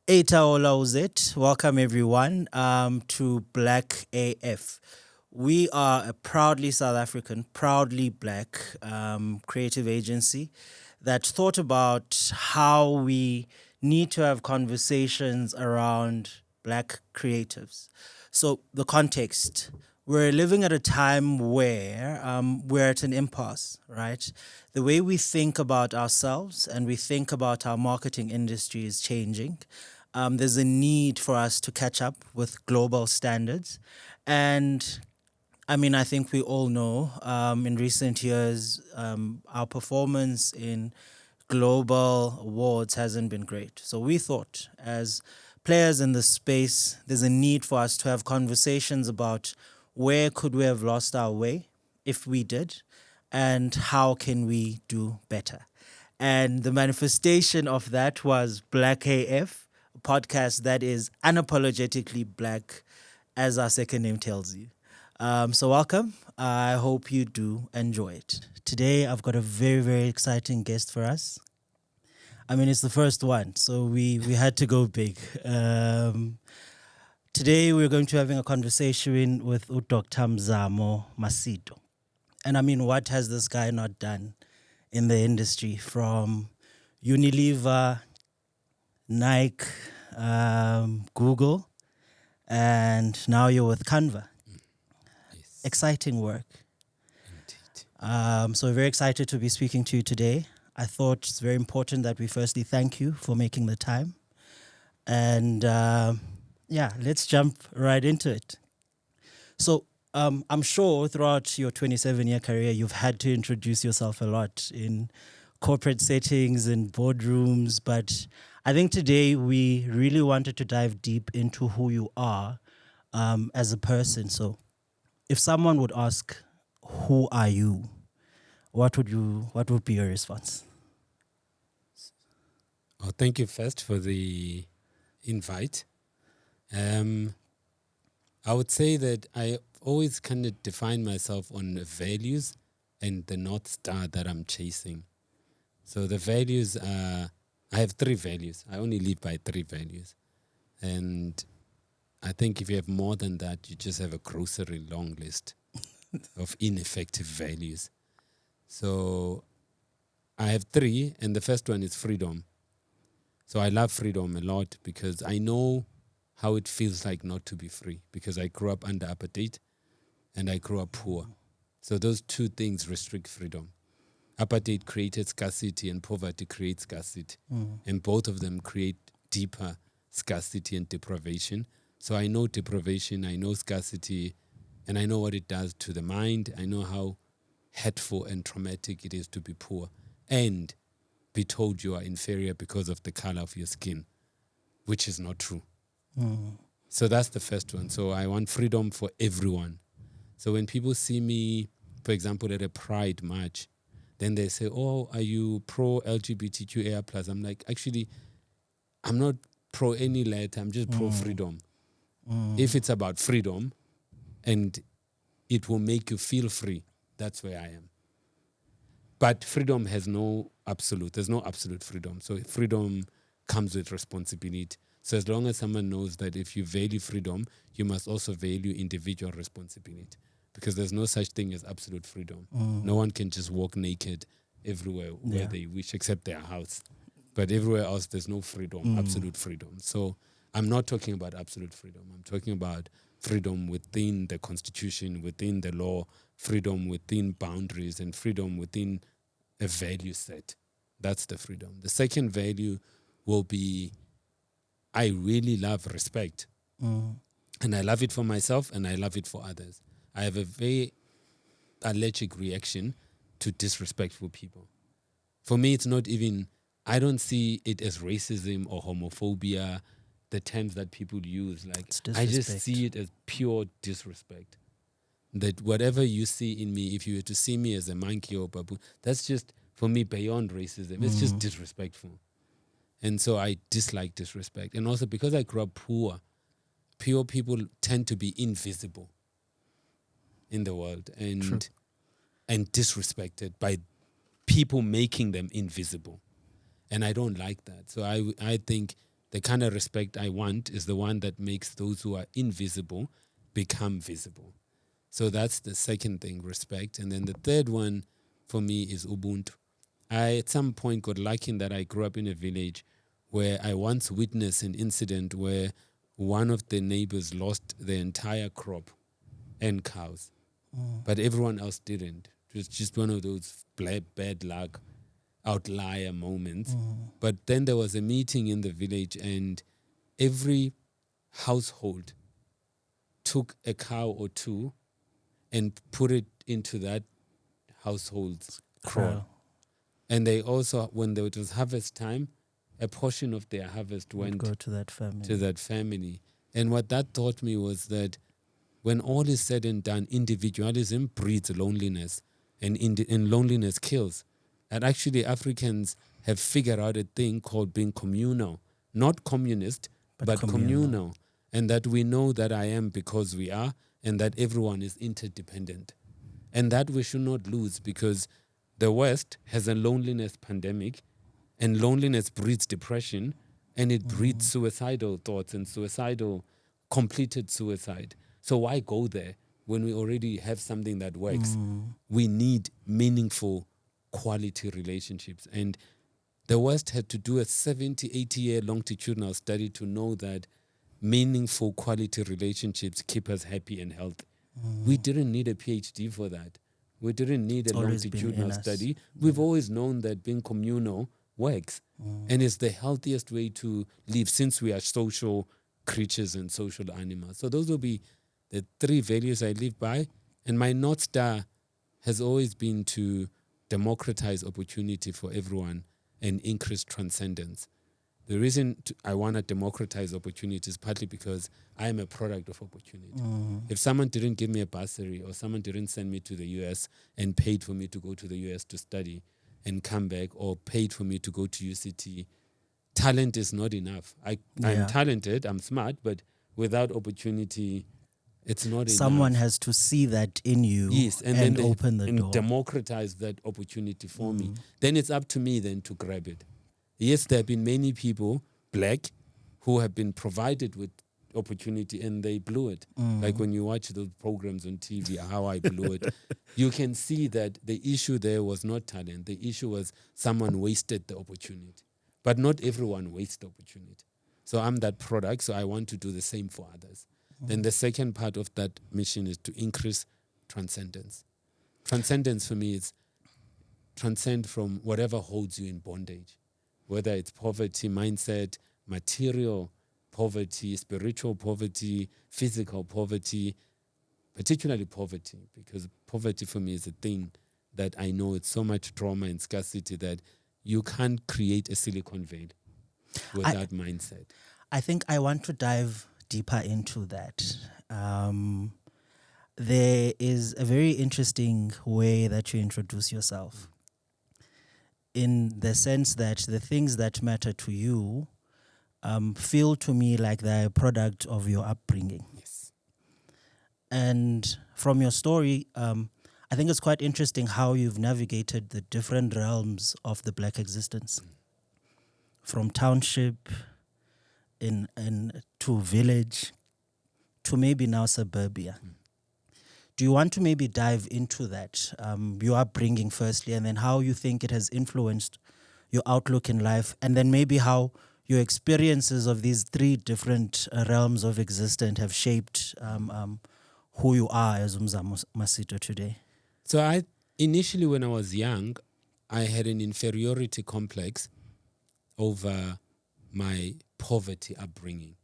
Eta Olauzet. Welcome everyone to Black AF. We are a proudly South African, proudly black creative agency that thought about how we need to have conversations around black creatives. So, the context, we're living at a time where we're at an impasse, right? The way we think about ourselves and we think about our marketing industry is changing. There's a need for us to catch up with global standards. And I mean, I think we all know in recent years, our performance in global awards hasn't been great. So we thought, as players in the space, there's a need for us to have conversations about where could we have lost our way if we did, and how can we do better. And the manifestation of that was Black AF, a podcast that is unapologetically black, as our second name tells you. So welcome. I hope you do enjoy it. Today, I've got a very, very exciting guest for us. I mean, it's the first one, so we had to go big. Today, we're going to be having a conversation with Dr. Mzamo Masito. And I mean, what has this guy not done in the industry, from Unilever, Nike, Google, and now you're with Canva. Yes, Exciting work. indeed. So we're very excited to be speaking to you today. I thought it's very important that we firstly thank you for making the time. And yeah, let's jump right into it. So I'm sure throughout your 27-year career, you've had to introduce yourself a lot in corporate settings and boardrooms. But I think today we really wanted to dive deep into who you are as a person. So if someone would ask, who are you? What would be your response? Oh, thank you first for the invite. I would say that I always kind of define myself on the values and the North Star that I'm chasing. So the values are, I have three values. I only live by three values. And I think if you have more than that, you just have a grocery long list of ineffective values. So I have three, and the first one is freedom. So I love freedom a lot because I know how it feels like not to be free, because I grew up under apartheid and I grew up poor. So those two things restrict freedom. Apartheid created scarcity and poverty creates scarcity. And both of them create deeper scarcity and deprivation. So I know deprivation, I know scarcity, and I know what it does to the mind. I know how hurtful and traumatic it is to be poor and be told you are inferior because of the color of your skin, which is not true. So that's the first one. So I want freedom for everyone. So when people see me, for example, at a Pride march, then they say, "Oh, are you pro LGBTQIA plus?" I'm like, actually, I'm not pro any letter. I'm just pro freedom. If it's about freedom, and it will make you feel free, that's where I am. But freedom has no absolute. There's no absolute freedom. So freedom comes with responsibility. So as long as someone knows that if you value freedom, you must also value individual responsibility, because there's no such thing as absolute freedom. No one can just walk naked everywhere where they wish, except their house. But everywhere else, there's no freedom, absolute freedom. So I'm not talking about absolute freedom. I'm talking about freedom within the constitution, within the law, freedom within boundaries, and freedom within a value set. That's the freedom. The second value will be, I really love respect. And I love it for myself and I love it for others. I have a very allergic reaction to disrespectful people. For me, it's not even, I don't see it as racism or homophobia, the terms that people use. Like, I just disrespect. see it as pure disrespect. That whatever you see in me, if you were to see me as a monkey or baboon, that's just, for me, beyond racism. It's just disrespectful. And so I dislike disrespect. And also because I grew up poor people tend to be invisible in the world and disrespected by people making them invisible. And I don't like that. So I think the kind of respect I want is the one that makes those who are invisible become visible. So that's the second thing, respect. And then the third one for me is Ubuntu. I, at some point, got lucky in that I grew up in a village where I once witnessed an incident where one of the neighbors lost their entire crop and cows, but everyone else didn't. It was just one of those bad luck outlier moments. But then there was a meeting in the village, and every household took a cow or two and put it into that household's kraal. And they also, when it was harvest time, a portion of their harvest went go to that family. And what that taught me was that when all is said and done, individualism breeds loneliness, and loneliness kills. And actually, Africans have figured out a thing called being communal, not communist, but communal. And that we know that I am because we are, and that everyone is interdependent. And that we should not lose, because the West has a loneliness pandemic, and loneliness breeds depression, and it breeds suicidal thoughts and completed suicide. So why go there when we already have something that works? We need meaningful, quality relationships. And the West had to do a 70, 80-year longitudinal study to know that meaningful, quality relationships keep us happy and healthy. We didn't need a PhD for that. We didn't need a longitudinal study. We've always known that being communal works, and it's the healthiest way to live, since we are social creatures and social animals. So those will be the three values I live by. And my North Star has always been to democratize opportunity for everyone and increase transcendence. The reason I want to democratize opportunity is partly because I am a product of opportunity. If someone didn't give me a bursary, or someone didn't send me to the US and paid for me to go to the US to study and come back, or paid for me to go to UCT, talent is not enough. I'm talented, I'm smart, but without opportunity, it's not enough. Someone has to see that in you, and then open the door. Democratize that opportunity for me. Then it's up to me then to grab it. Yes, there have been many people, black, who have been provided with opportunity and they blew it. Like when you watch those programs on TV, How I Blew It, you can see that the issue there was not talent. The issue was someone wasted the opportunity. But not everyone wastes the opportunity. So I'm that product, so I want to do the same for others. Then the second part of that mission is to increase transcendence. Transcendence for me is transcend from whatever holds you in bondage, whether it's poverty, mindset, material poverty, spiritual poverty, physical poverty, particularly poverty, because poverty for me is a thing that I know it's so much trauma and scarcity that you can't create a Silicon Valley with that mindset. I think I want to dive deeper into that. There is a very interesting way that you introduce yourself, in the sense that the things that matter to you feel to me like they're a product of your upbringing. Yes. And from your story, I think it's quite interesting how you've navigated the different realms of the Black existence, from township to village to maybe now suburbia. Do you want to maybe dive into that, your upbringing firstly, and then how you think it has influenced your outlook in life, and then maybe how your experiences of these three different realms of existence have shaped who you are as Mzamo Masito today? So initially when I was young, I had an inferiority complex over my poverty upbringing.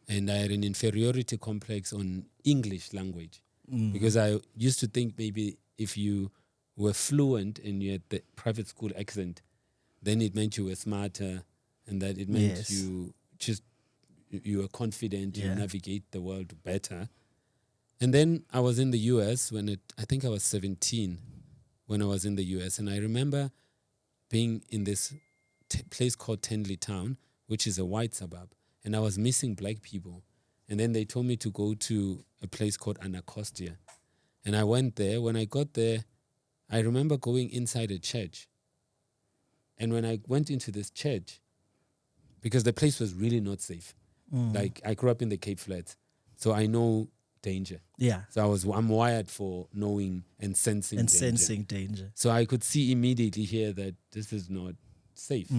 And I had an inferiority complex on English language. Because I used to think maybe if you were fluent and you had the private school accent, then it meant you were smarter, and that it meant you were confident, you navigate the world better. And then I was in the US I think I was 17 when I was in the US. And I remember being in this place called Tenley Town, which is a white suburb. And I was missing black people. And then they told me to go to a place called Anacostia. And I went there. When I got there, I remember going inside a church. And when I went into this church, because the place was really not safe. Like I grew up in the Cape Flats, so I know danger. Yeah. So I'm wired for knowing and sensing And danger. sensing danger. So I could see immediately here that this is not safe.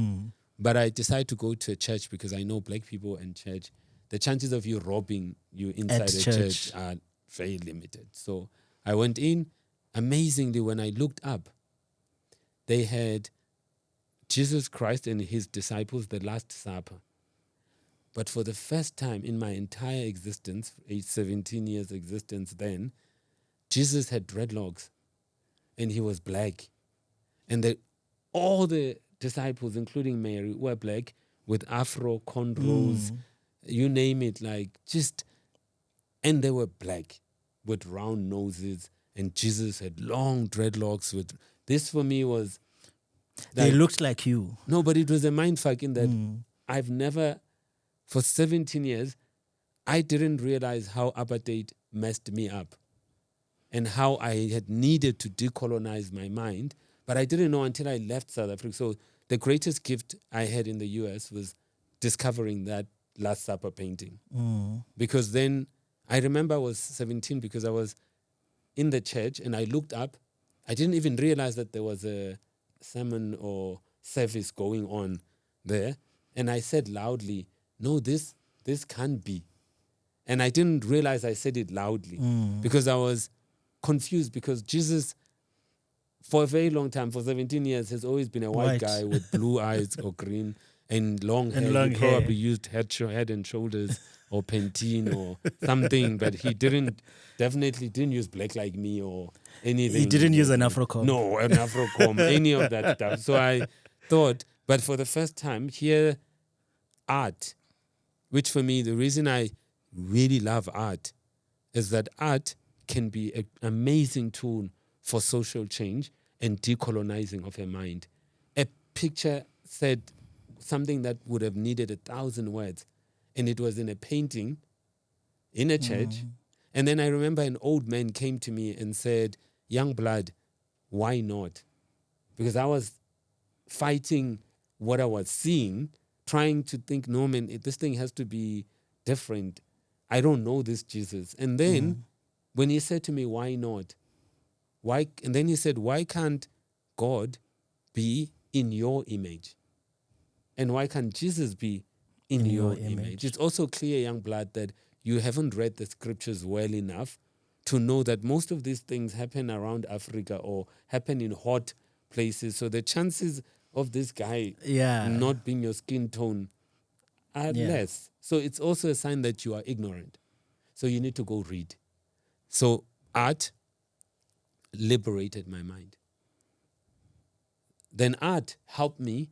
But I decided to go to a church because I know black people and church, the chances of you robbing you inside At a church. church are very limited. So I went in. Amazingly, when I looked up, they had Jesus Christ and his disciples, the Last Supper. But for the first time in my entire existence, age 17 years existence then, Jesus had dreadlocks and he was black. And all the disciples, including Mary, were black with afro, cornrows, you name it, and they were black with round noses. And Jesus had long dreadlocks. This for me was... They looked like you. No, but it was a mindfuck in that I've never... For 17 years, I didn't realize how apartheid messed me up and how I had needed to decolonize my mind. But I didn't know until I left South Africa. So the greatest gift I had in the US was discovering that Last Supper painting. Because then I remember I was 17 because I was in the church and I looked up. I didn't even realize that there was a sermon or service going on there. And I said loudly, no, this can't be. And I didn't realize I said it loudly because I was confused because Jesus, for a very long time, for 17 years, has always been a white guy with blue eyes or green and long hair. long He probably hair. used Head and Shoulders or Pantene or something, but he definitely didn't use black like me or anything. He didn't use an Afrocom. No, an Afrocom, any of that stuff. So I thought, but for the first time, here, art, which for me, the reason I really love art is that art can be an amazing tool for social change and decolonizing of a mind. A picture said something that would have needed 1,000 words, and it was in a painting in a church. And then I remember an old man came to me and said, "Young blood, why not?" Because I was fighting what I was seeing, trying to think, no, man, this thing has to be different. I don't know this Jesus. And then when he said to me, why not? Why? And then he said, why can't God be in your image? And why can't Jesus be in your image? It's also clear, young blood, that you haven't read the scriptures well enough to know that most of these things happen around Africa or happen in hot places. So the chances of this guy not being your skin tone are less. So it's also a sign that you are ignorant. So you need to go read. So art liberated my mind. Then art helped me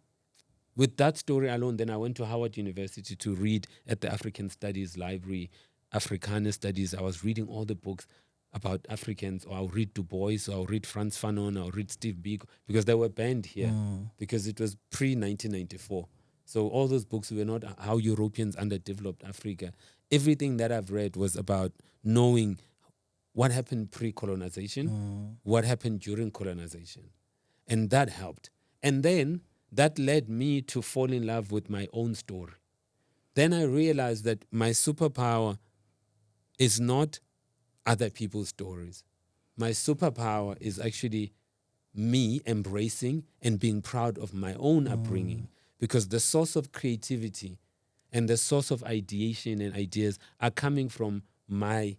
with that story alone. Then I went to Howard University to read at the African Studies Library, Afrikaner Studies. I was reading all the books about Africans, or I'll read Du Bois, or I'll read Frantz Fanon, or I'll read Steve Biko, because they were banned here, because it was pre-1994. So all those books were not how Europeans underdeveloped Africa. Everything that I've read was about knowing what happened pre-colonization, what happened during colonization. And that helped. And then that led me to fall in love with my own story. Then I realized that my superpower is not other people's stories. My superpower is actually me embracing and being proud of my own upbringing, because the source of creativity and the source of ideation and ideas are coming from my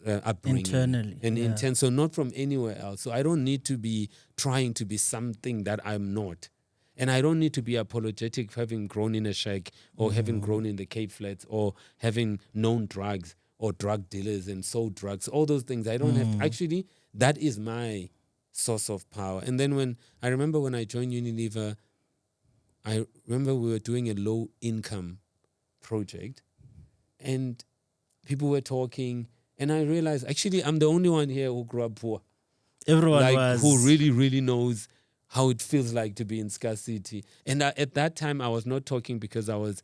upbringing. Internally. And so not from anywhere else. So I don't need to be trying to be something that I'm not. And I don't need to be apologetic for having grown in a shack or having grown in the Cape Flats or having known drugs or drug dealers and sold drugs, all those things. I don't have to. Actually, that is my source of power. And then I remember when I joined Unilever, I remember we were doing a low income project and people were talking, and I realized actually I'm the only one here who grew up poor. Everyone was. Who really, really knows how it feels like to be in scarcity. And at that time, I was not talking because I was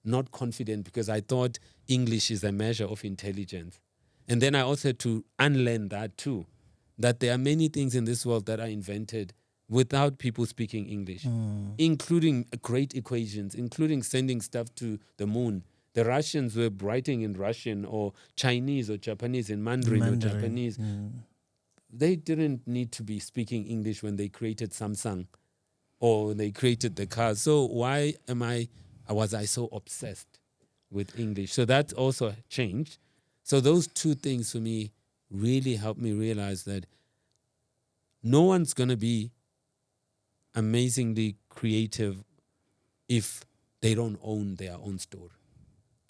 not confident, because I thought English is a measure of intelligence. And then I also had to unlearn that too, that there are many things in this world that are invented without people speaking English, including great equations, including sending stuff to the moon. The Russians were writing in Russian or Chinese or Japanese in Mandarin or Japanese. They didn't need to be speaking English when they created Samsung or when they created the cars. So why was I so obsessed with English? So that also changed. So those two things for me really helped me realize that no one's going to be amazingly creative if they don't own their own story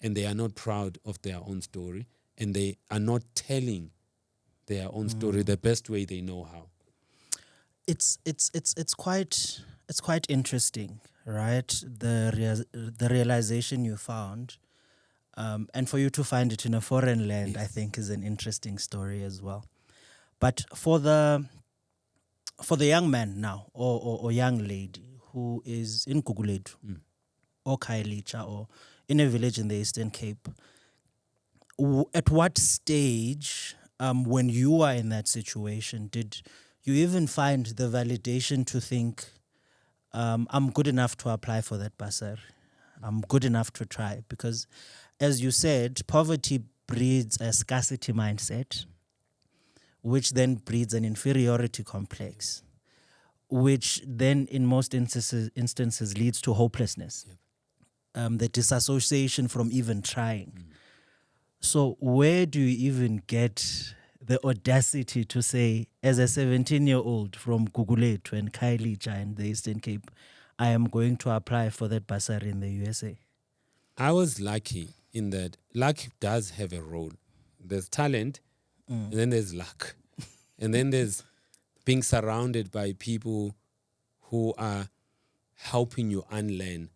and they are not proud of their own story and they are not telling their own story the best way they know how. It's quite interesting, right? The realization you found, and for you to find it in a foreign land, I think is an interesting story as well. But for the young man now or young lady who is in Guguletu or Kailicha or in a village in the Eastern Cape, at what stage, when you are in that situation, did you even find the validation to think, I'm good enough to apply for that bursary? I'm good enough to try? Because, as you said, poverty breeds a scarcity mindset, which then breeds an inferiority complex, which then in most instances leads to hopelessness, the disassociation from even trying. So where do you even get the audacity to say, as a 17-year-old from Guguletu and Kailicha in the Eastern Cape, I am going to apply for that bursary in the USA? I was lucky in that luck does have a role. There's talent, and then there's luck. And then there's being surrounded by people who are helping you unlearn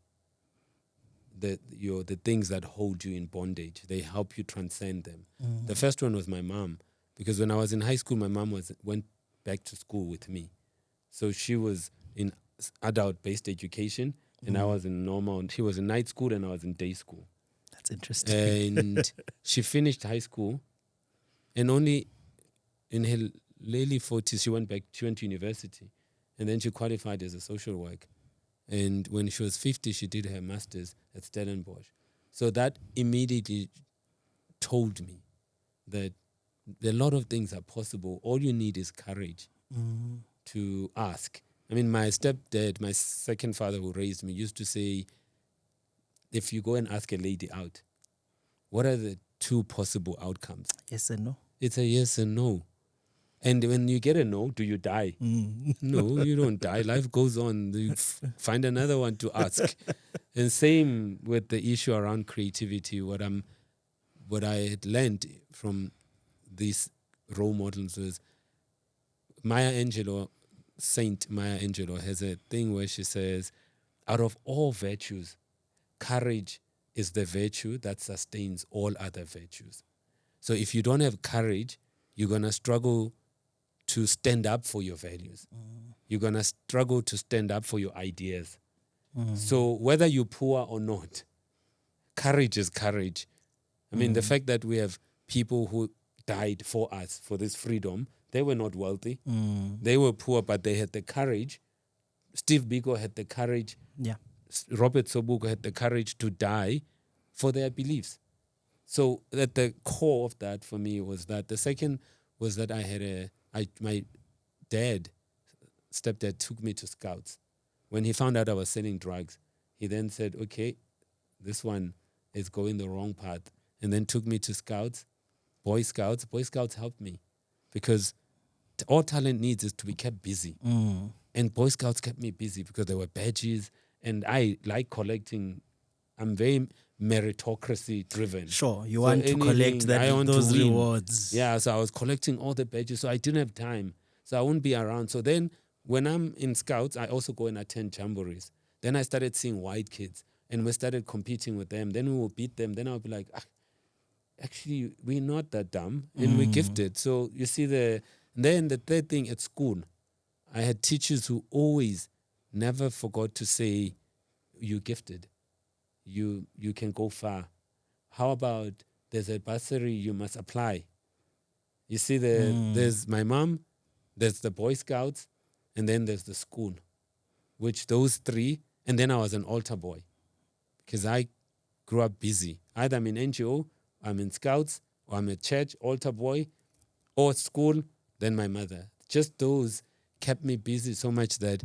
the things that hold you in bondage. They help you transcend them. The first one was my mom, because when I was in high school, my mom went back to school with me. So she was in adult-based education, and I was in normal. She was in night school, and I was in day school. That's interesting. And she finished high school, and only in her early 40s, she went to university, and then she qualified as a social worker. And when she was 50, she did her master's at Stellenbosch. So that immediately told me that a lot of things are possible. All you need is courage to ask. I mean, my stepdad, my second father who raised me, used to say, if you go and ask a lady out, what are the two possible outcomes? Yes and no. It's a yes and no. And when you get a no, do you die? No, you don't die. Life goes on. You find another one to ask. And same with the issue around creativity. What I had learned from these role models was Saint Maya Angelou has a thing where she says, out of all virtues, courage is the virtue that sustains all other virtues. So if you don't have courage, you're going to struggle to stand up for your values. You're going to struggle to stand up for your ideas. So whether you're poor or not, courage is courage. I mean, the fact that we have people who died for us, for this freedom, they were not wealthy. They were poor, but they had the courage. Steve Biko had the courage. Yeah. Robert Sobukwe had the courage to die for their beliefs. So at the core of that for me was that. The second was that my stepdad took me to Scouts. When he found out I was selling drugs, he then said, okay, this one is going the wrong path. And then took me to Scouts, Boy Scouts. Boy Scouts helped me because all talent needs is to be kept busy. And Boy Scouts kept me busy because there were badges and I like collecting. I'm very meritocracy driven. Sure, you want to collect those rewards. Yeah, so I was collecting all the badges, so I didn't have time. So I wouldn't be around. So then when I'm in Scouts, I also go and attend jamborees. Then I started seeing white kids and we started competing with them. Then we will beat them. Then I'll be like, actually, we're not that dumb and we're gifted. So you see then the third thing at school, I had teachers who always never forgot to say, you're gifted. You can go far. How about there's a bursary you must apply? You see, there's my mom, there's the Boy Scouts, and then there's the school, which those three, and then I was an altar boy because I grew up busy. Either I'm in NGO, I'm in Scouts, or I'm a church, altar boy, or school, then my mother. Just those kept me busy so much that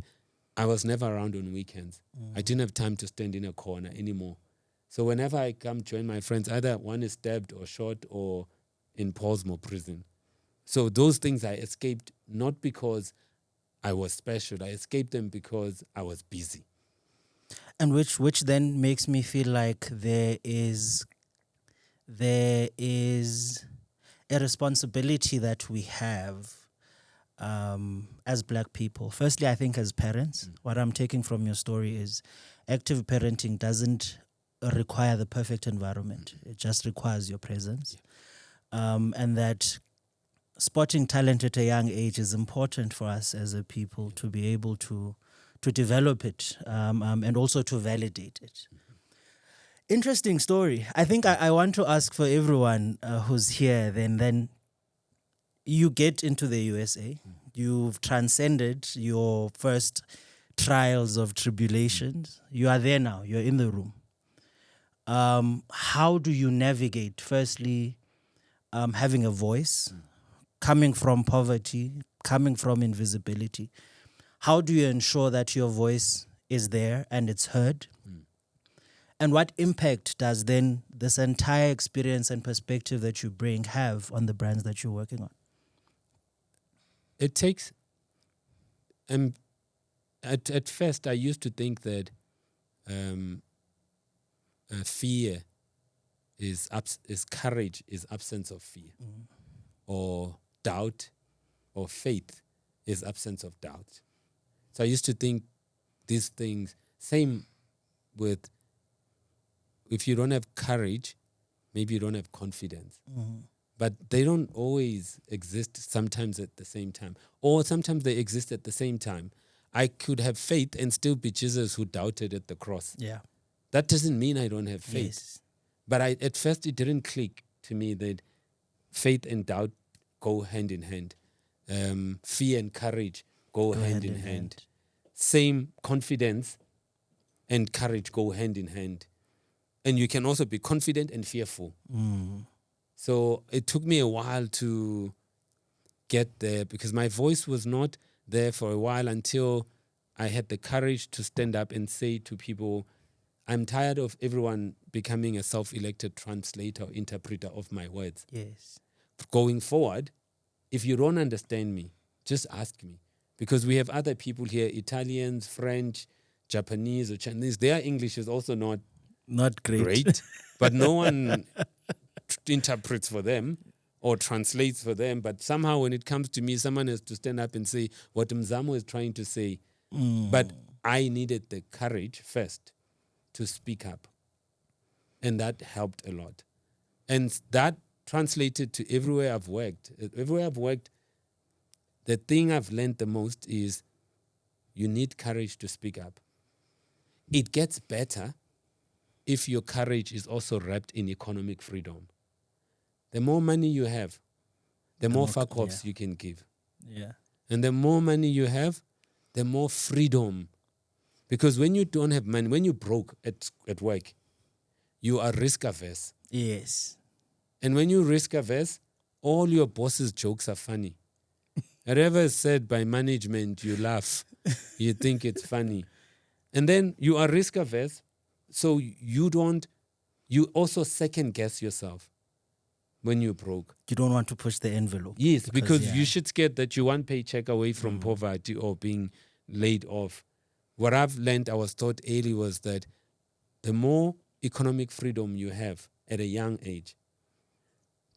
I was never around on weekends. I didn't have time to stand in a corner anymore. So whenever I come join my friends, either one is stabbed or shot or in Paulsmore prison. So those things I escaped not because I was special. I escaped them because I was busy. And which then makes me feel like there is a responsibility that we have as Black people. Firstly, I think as parents, what I'm taking from your story is active parenting doesn't require the perfect environment. It just requires your presence. And that spotting talent at a young age is important for us as a people to be able to develop it and also to validate it. Interesting story. I think I want to ask for everyone who's here, then you get into the USA. You've transcended your first trials of tribulations. You are there now. You're in the room. How do you navigate, firstly, having a voice, coming from poverty, coming from invisibility? How do you ensure that your voice is there and it's heard? And what impact does then this entire experience and perspective that you bring have on the brands that you're working on? It takes, at first I used to think that fear is courage is absence of fear, or doubt or faith is absence of doubt. So I used to think these things, same with, if you don't have courage, maybe you don't have confidence. But they don't always exist sometimes at the same time. Or sometimes they exist at the same time. I could have faith and still be Jesus who doubted at the cross. Yeah. That doesn't mean I don't have faith. Yes. But at first it didn't click to me that faith and doubt go hand in hand. Fear and courage go hand in hand. Same confidence and courage go hand in hand. And you can also be confident and fearful. So it took me a while to get there because my voice was not there for a while until I had the courage to stand up and say to people, I'm tired of everyone becoming a self-elected translator or interpreter of my words. Yes. Going forward, if you don't understand me, just ask me. Because we have other people here, Italians, French, Japanese, or Chinese. Their English is also not great, but no one interprets for them or translates for them. But somehow when it comes to me, someone has to stand up and say what Mzamo is trying to say. But I needed the courage first to speak up. And that helped a lot. And that translated to everywhere I've worked. Everywhere I've worked, the thing I've learned the most is you need courage to speak up. It gets better if your courage is also wrapped in economic freedom. The more money you have, the more fuck-offs you can give. Yeah. And the more money you have, the more freedom. Because when you don't have money, when you're broke at work, you are risk-averse. Yes. And when you risk-averse, all your boss's jokes are funny. Whatever is said by management, you laugh. You think it's funny. And then you are risk-averse, so you also second-guess yourself when you're broke. You don't want to push the envelope. Yes, because you should scared that you're one paycheck away from poverty or being laid off. What I've learned, I was taught early, was that the more economic freedom you have at a young age,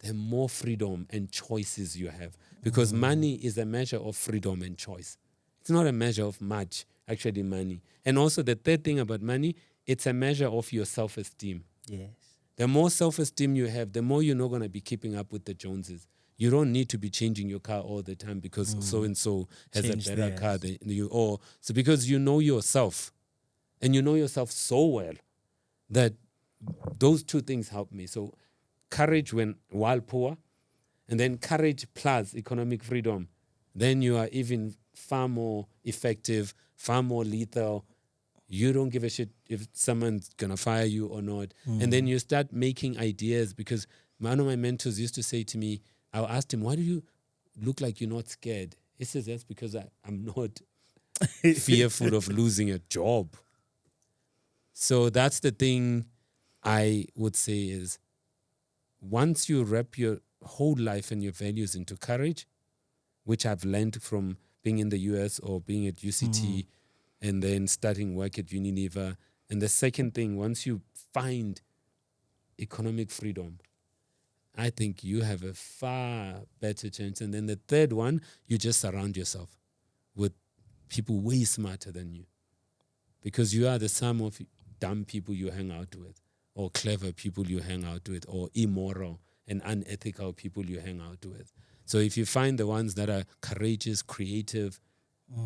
the more freedom and choices you have. Because money is a measure of freedom and choice. It's not a measure of much, actually, money. And also the third thing about money, it's a measure of your self-esteem. Yes. The more self-esteem you have, the more you're not going to be keeping up with the Joneses. You don't need to be changing your car all the time because so-and-so has Change a better theirs. car than you. Or so because you know yourself, and you know yourself so well that those two things help me. So courage while poor, and then courage plus economic freedom. Then you are even far more effective, far more lethal. You don't give a shit if someone's gonna fire you or not. And then you start making ideas, because one of my mentors used to say to me, I asked him, why do you look like you're not scared? He says, that's because I'm not fearful of losing a job. So that's the thing I would say is, once you wrap your whole life and your values into courage, which I've learned from being in the US or being at UCT and then starting work at Unilever. And the second thing, once you find economic freedom, I think you have a far better chance. And then the third one, you just surround yourself with people way smarter than you, because you are the sum of dumb people you hang out with, or clever people you hang out with, or immoral and unethical people you hang out with. So if you find the ones that are courageous, creative,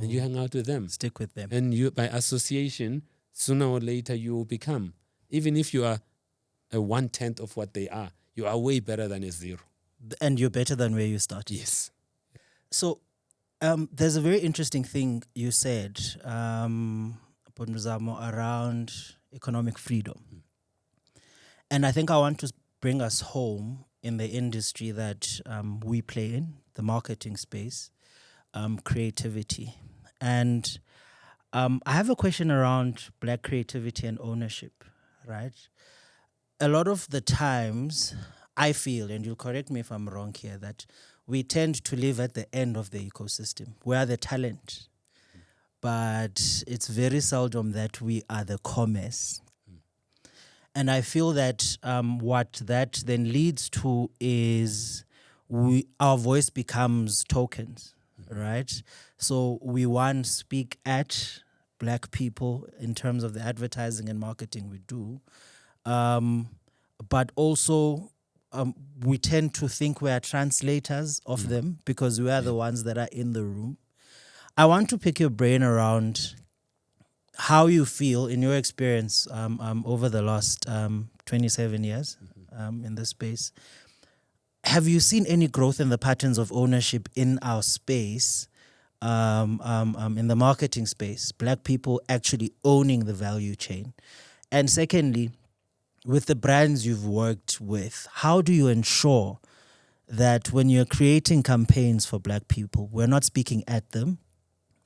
then you hang out with them. Stick with them. And you, by association, sooner or later you will become. Even if you are a 1/10 of what they are, you are way better than a 0. And you're better than where you started. Yes. So there's a very interesting thing you said, Mzamo, around economic freedom. And I think I want to bring us home in the industry that we play in, the marketing space, creativity. And I have a question around Black creativity and ownership, right? A lot of the times, I feel, and you'll correct me if I'm wrong here, that we tend to live at the end of the ecosystem. We are the talent, but it's very seldom that we are the commerce. And I feel that what that then leads to is our voice becomes tokens, right? So we, one, speak at Black people in terms of the advertising and marketing we do, but also we tend to think we are translators of them, because we are the ones that are in the room. I want to pick your brain around how you feel in your experience over the last 27 years in this space. Have you seen any growth in the patterns of ownership in our space, in the marketing space, Black people actually owning the value chain? And secondly, with the brands you've worked with, how do you ensure that when you're creating campaigns for Black people, we're not speaking at them,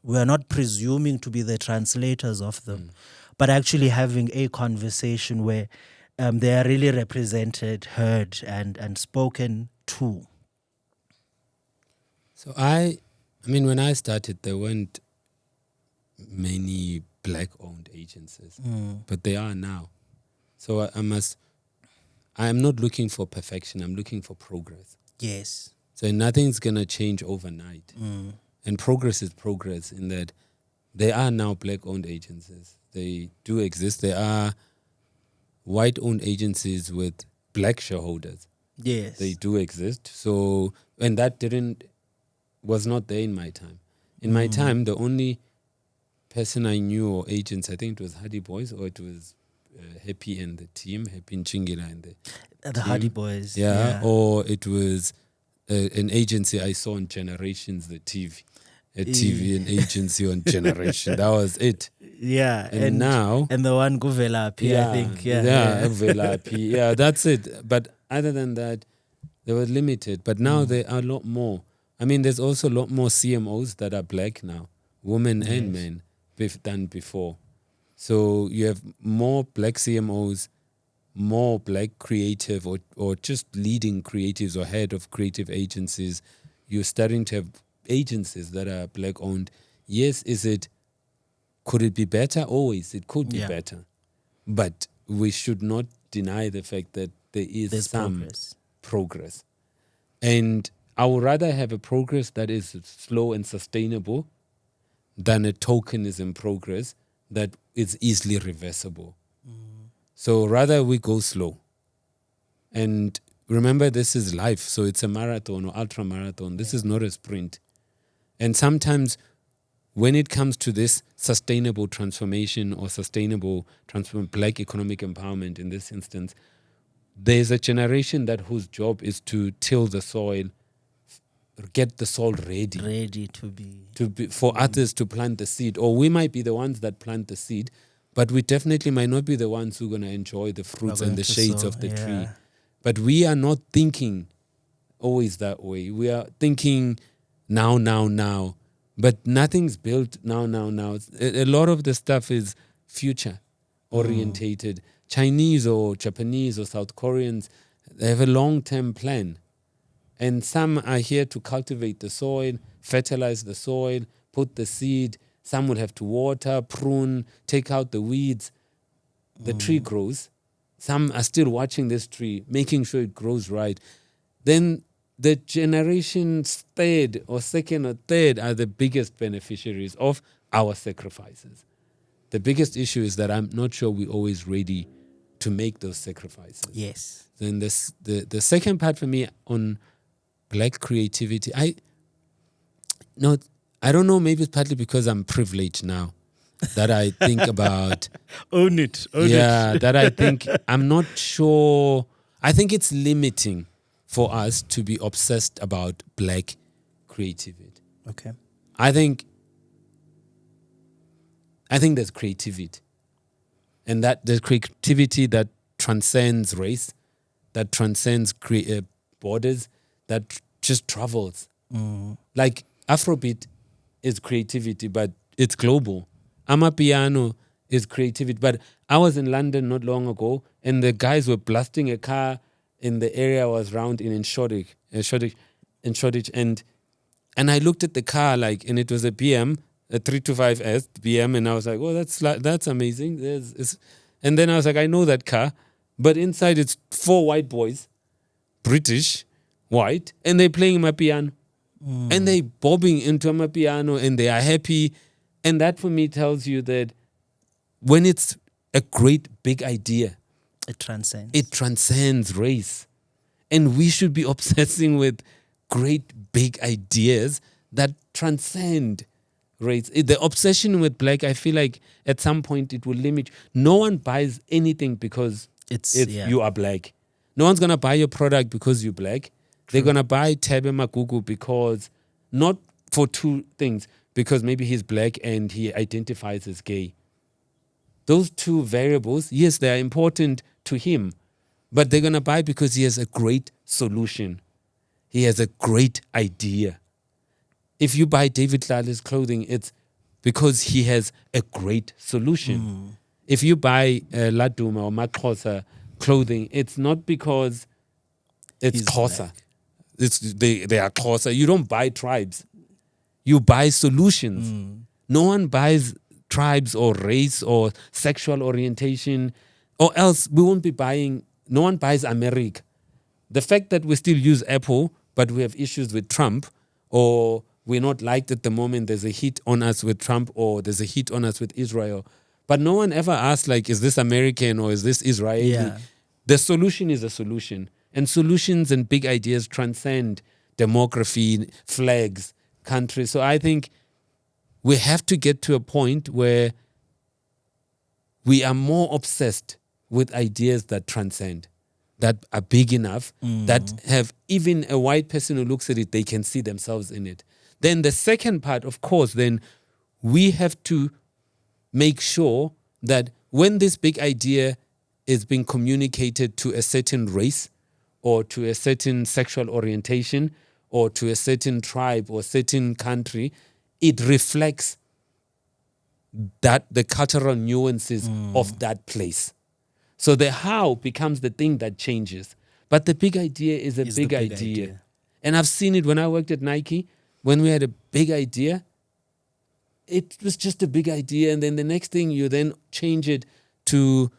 we're not presuming to be the translators of them, but actually having a conversation where they are really represented, heard, and spoken to? So I mean, when I started, there weren't many Black-owned agencies, but they are now. So I am not looking for perfection. I'm looking for progress. Yes. So nothing's going to change overnight. And progress is progress in that there are now Black-owned agencies. They do exist. There are white-owned agencies with Black shareholders. Yes. They do exist. So, and that was not there in my time. In my time, the only person I knew, or agents, I think it was Hardy Boys, or it was Happy and the team, Happy Nchingila and the team. Hardy Boys. Yeah, or it was an agency I saw on Generations, the TV. A TV, an agency on Generation. That was it. Yeah. And now... And the one Guvelapi, I think. Yeah. Guvelapi. Yeah, that's it. But other than that, they were limited. But now there are a lot more. I mean, there's also a lot more CMOs that are Black now, women and men, than before. So you have more Black CMOs, more Black creative or just leading creatives or head of creative agencies. You're starting to have agencies that are Black-owned. Yes, could it be better? Always, it could be better. But we should not deny the fact that there's some progress. And I would rather have a progress that is slow and sustainable than a tokenism progress that is easily reversible. So rather we go slow. And remember, this is life. So it's a marathon or ultra marathon. This is not a sprint. And sometimes when it comes to this sustainable transformation or Black economic empowerment in this instance, there's a generation whose job is to till the soil get the soil ready Ready to be. for others to plant the seed, or we might be the ones that plant the seed, but we definitely might not be the ones who are going to enjoy the fruits and the shades of the tree. But we are not thinking always that way. We are thinking now. But nothing's built now. A lot of the stuff is future orientated. Chinese or Japanese or South Koreans, they have a long-term plan. And some are here to cultivate the soil, fertilize the soil, put the seed. Some will have to water, prune, take out the weeds. The tree grows. Some are still watching this tree, making sure it grows right. Then the generations third or second or third are the biggest beneficiaries of our sacrifices. The biggest issue is that I'm not sure we're always ready to make those sacrifices. Yes. Then the second part for me on Black creativity, I don't know, maybe it's partly because I'm privileged now that I think about Own it. that I think I'm not sure. I think it's limiting for us to be obsessed about Black creativity. Okay. I think there's creativity, and that there's creativity that transcends race, that transcends borders, that just travels. Like Afrobeat is creativity, but it's global. Amapiano is creativity, but I was in London not long ago, and the guys were blasting a car in the area I was around in Shoreditch, and I looked at the car and it was a BM, a 325S BM, and I was like, oh, that's amazing. And then I was like, I know that car, but inside it's 4 white boys, British, white, and they're playing my piano. And they bobbing into my piano and they are happy. And that for me tells you that when it's a great big idea, It transcends. it transcends race. And we should be obsessing with great big ideas that transcend race. The obsession with Black, I feel like at some point it will limit. No one buys anything because you are Black. No one's going to buy your product because you're Black. They're going to buy Tebe Magugu because, not for 2 things, because maybe he's Black and he identifies as gay. Those 2 variables, yes, they are important to him, but they're going to buy because he has a great solution. He has a great idea. If you buy David Lale's clothing, it's because he has a great solution. If you buy Laduma or Maxhosa clothing, it's not because it's He's Xhosa. Black. They are Xhosa. You don't buy tribes. You buy solutions. No one buys tribes or race or sexual orientation, or else we won't be buying. No one buys America. The fact that we still use Apple, but we have issues with Trump, or we're not liked at the moment, there's a hit on us with Trump, or there's a hit on us with Israel. But no one ever asks, is this American or is this Israeli? Yeah. The solution is a solution. And solutions and big ideas transcend demography, flags, countries. So I think we have to get to a point where we are more obsessed with ideas that transcend, that are big enough, that have even a white person who looks at it, they can see themselves in it. Then the second part, of course, then we have to make sure that when this big idea is being communicated to a certain race or to a certain sexual orientation or to a certain tribe or certain country, it reflects that the cultural nuances of that place. So the how becomes the thing that changes. But the big idea is a big idea. And I've seen it when I worked at Nike. When we had a big idea, it was just a big idea. And then the next thing you then change it to,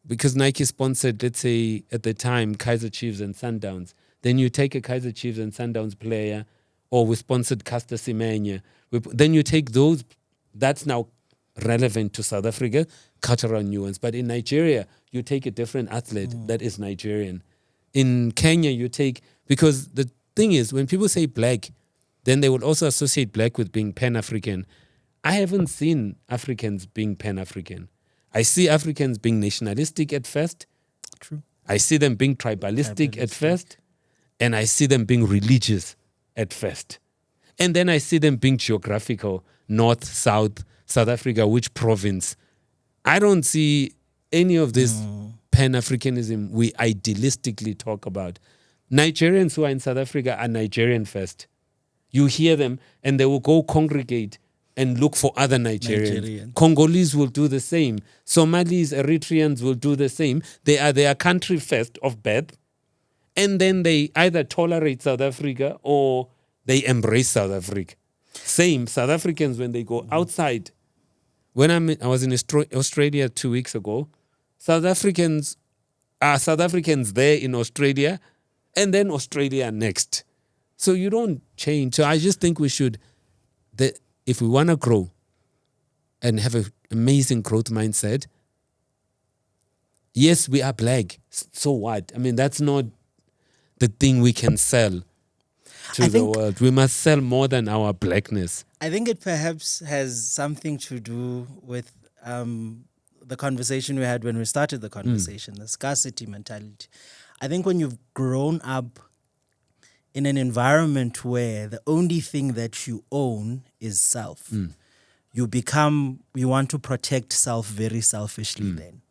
because Nike sponsored, let's say at the time, Kaizer Chiefs and Sundowns. Then you take a Kaizer Chiefs and Sundowns player, or we sponsored Caster Semenya. Then you take those, that's now relevant to South Africa, cultural nuance. But in Nigeria, you take a different athlete that is Nigerian. In Kenya, you take, because the thing is, when people say Black, then they would also associate Black with being Pan-African. I haven't seen Africans being Pan-African. I see Africans being nationalistic at first. True. I see them being tribalistic at first. And I see them being religious at first. And then I see them being geographical, north, south, South Africa, which province. I don't see any of this Pan-Africanism we idealistically talk about. Nigerians who are in South Africa are Nigerian first. You hear them and they will go congregate and look for other Nigerians. Congolese will do the same. Somalis, Eritreans will do the same. They are their country first of birth. And then they either tolerate South Africa or they embrace South Africa. Same, South Africans, when they go outside. When I was in Australia 2 weeks ago, South Africans are South Africans there in Australia and then Australia next. So you don't change. So I just think we should, if we want to grow and have an amazing growth mindset, yes, we are black. So what? I mean, that's not the thing we can sell to the world. We must sell more than our blackness. I think it perhaps has something to do with the conversation we had when we started the conversation, the scarcity mentality. I think when you've grown up in an environment where the only thing that you own is self, you want to protect self very selfishly then.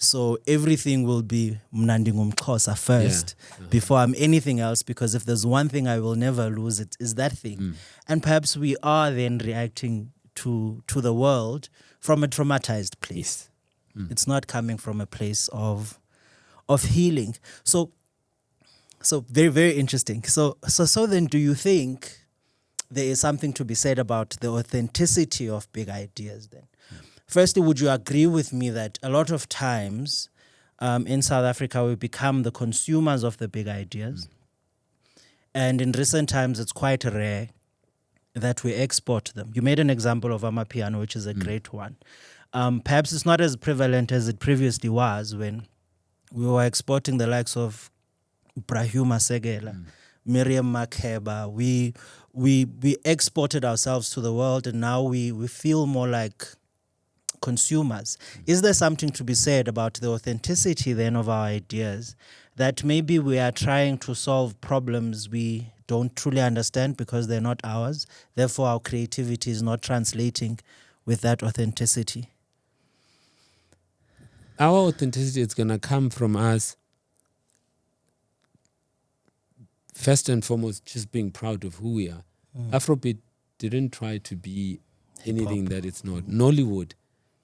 So everything will be mnandi ngumxhosa first before I'm anything else, because if there's one thing I will never lose, it is that thing. And perhaps we are then reacting to the world from a traumatized place. It's not coming from a place of healing. So very, very interesting. So then do you think there is something to be said about the authenticity of big ideas then? Firstly, would you agree with me that a lot of times in South Africa we become the consumers of the big ideas? And in recent times it's quite rare that we export them. You made an example of Amapiano, which is a great one. Perhaps it's not as prevalent as it previously was when we were exporting the likes of Brahuma Segela, Miriam Makeba. We exported ourselves to the world, and now we feel more like consumers. Is there something to be said about the authenticity then of our ideas, that maybe we are trying to solve problems we don't truly understand because they're not ours, therefore our creativity is not translating with that authenticity? Our authenticity is going to come from us, first and foremost, just being proud of who we are. Afrobeat didn't try to be anything that it's not. Nollywood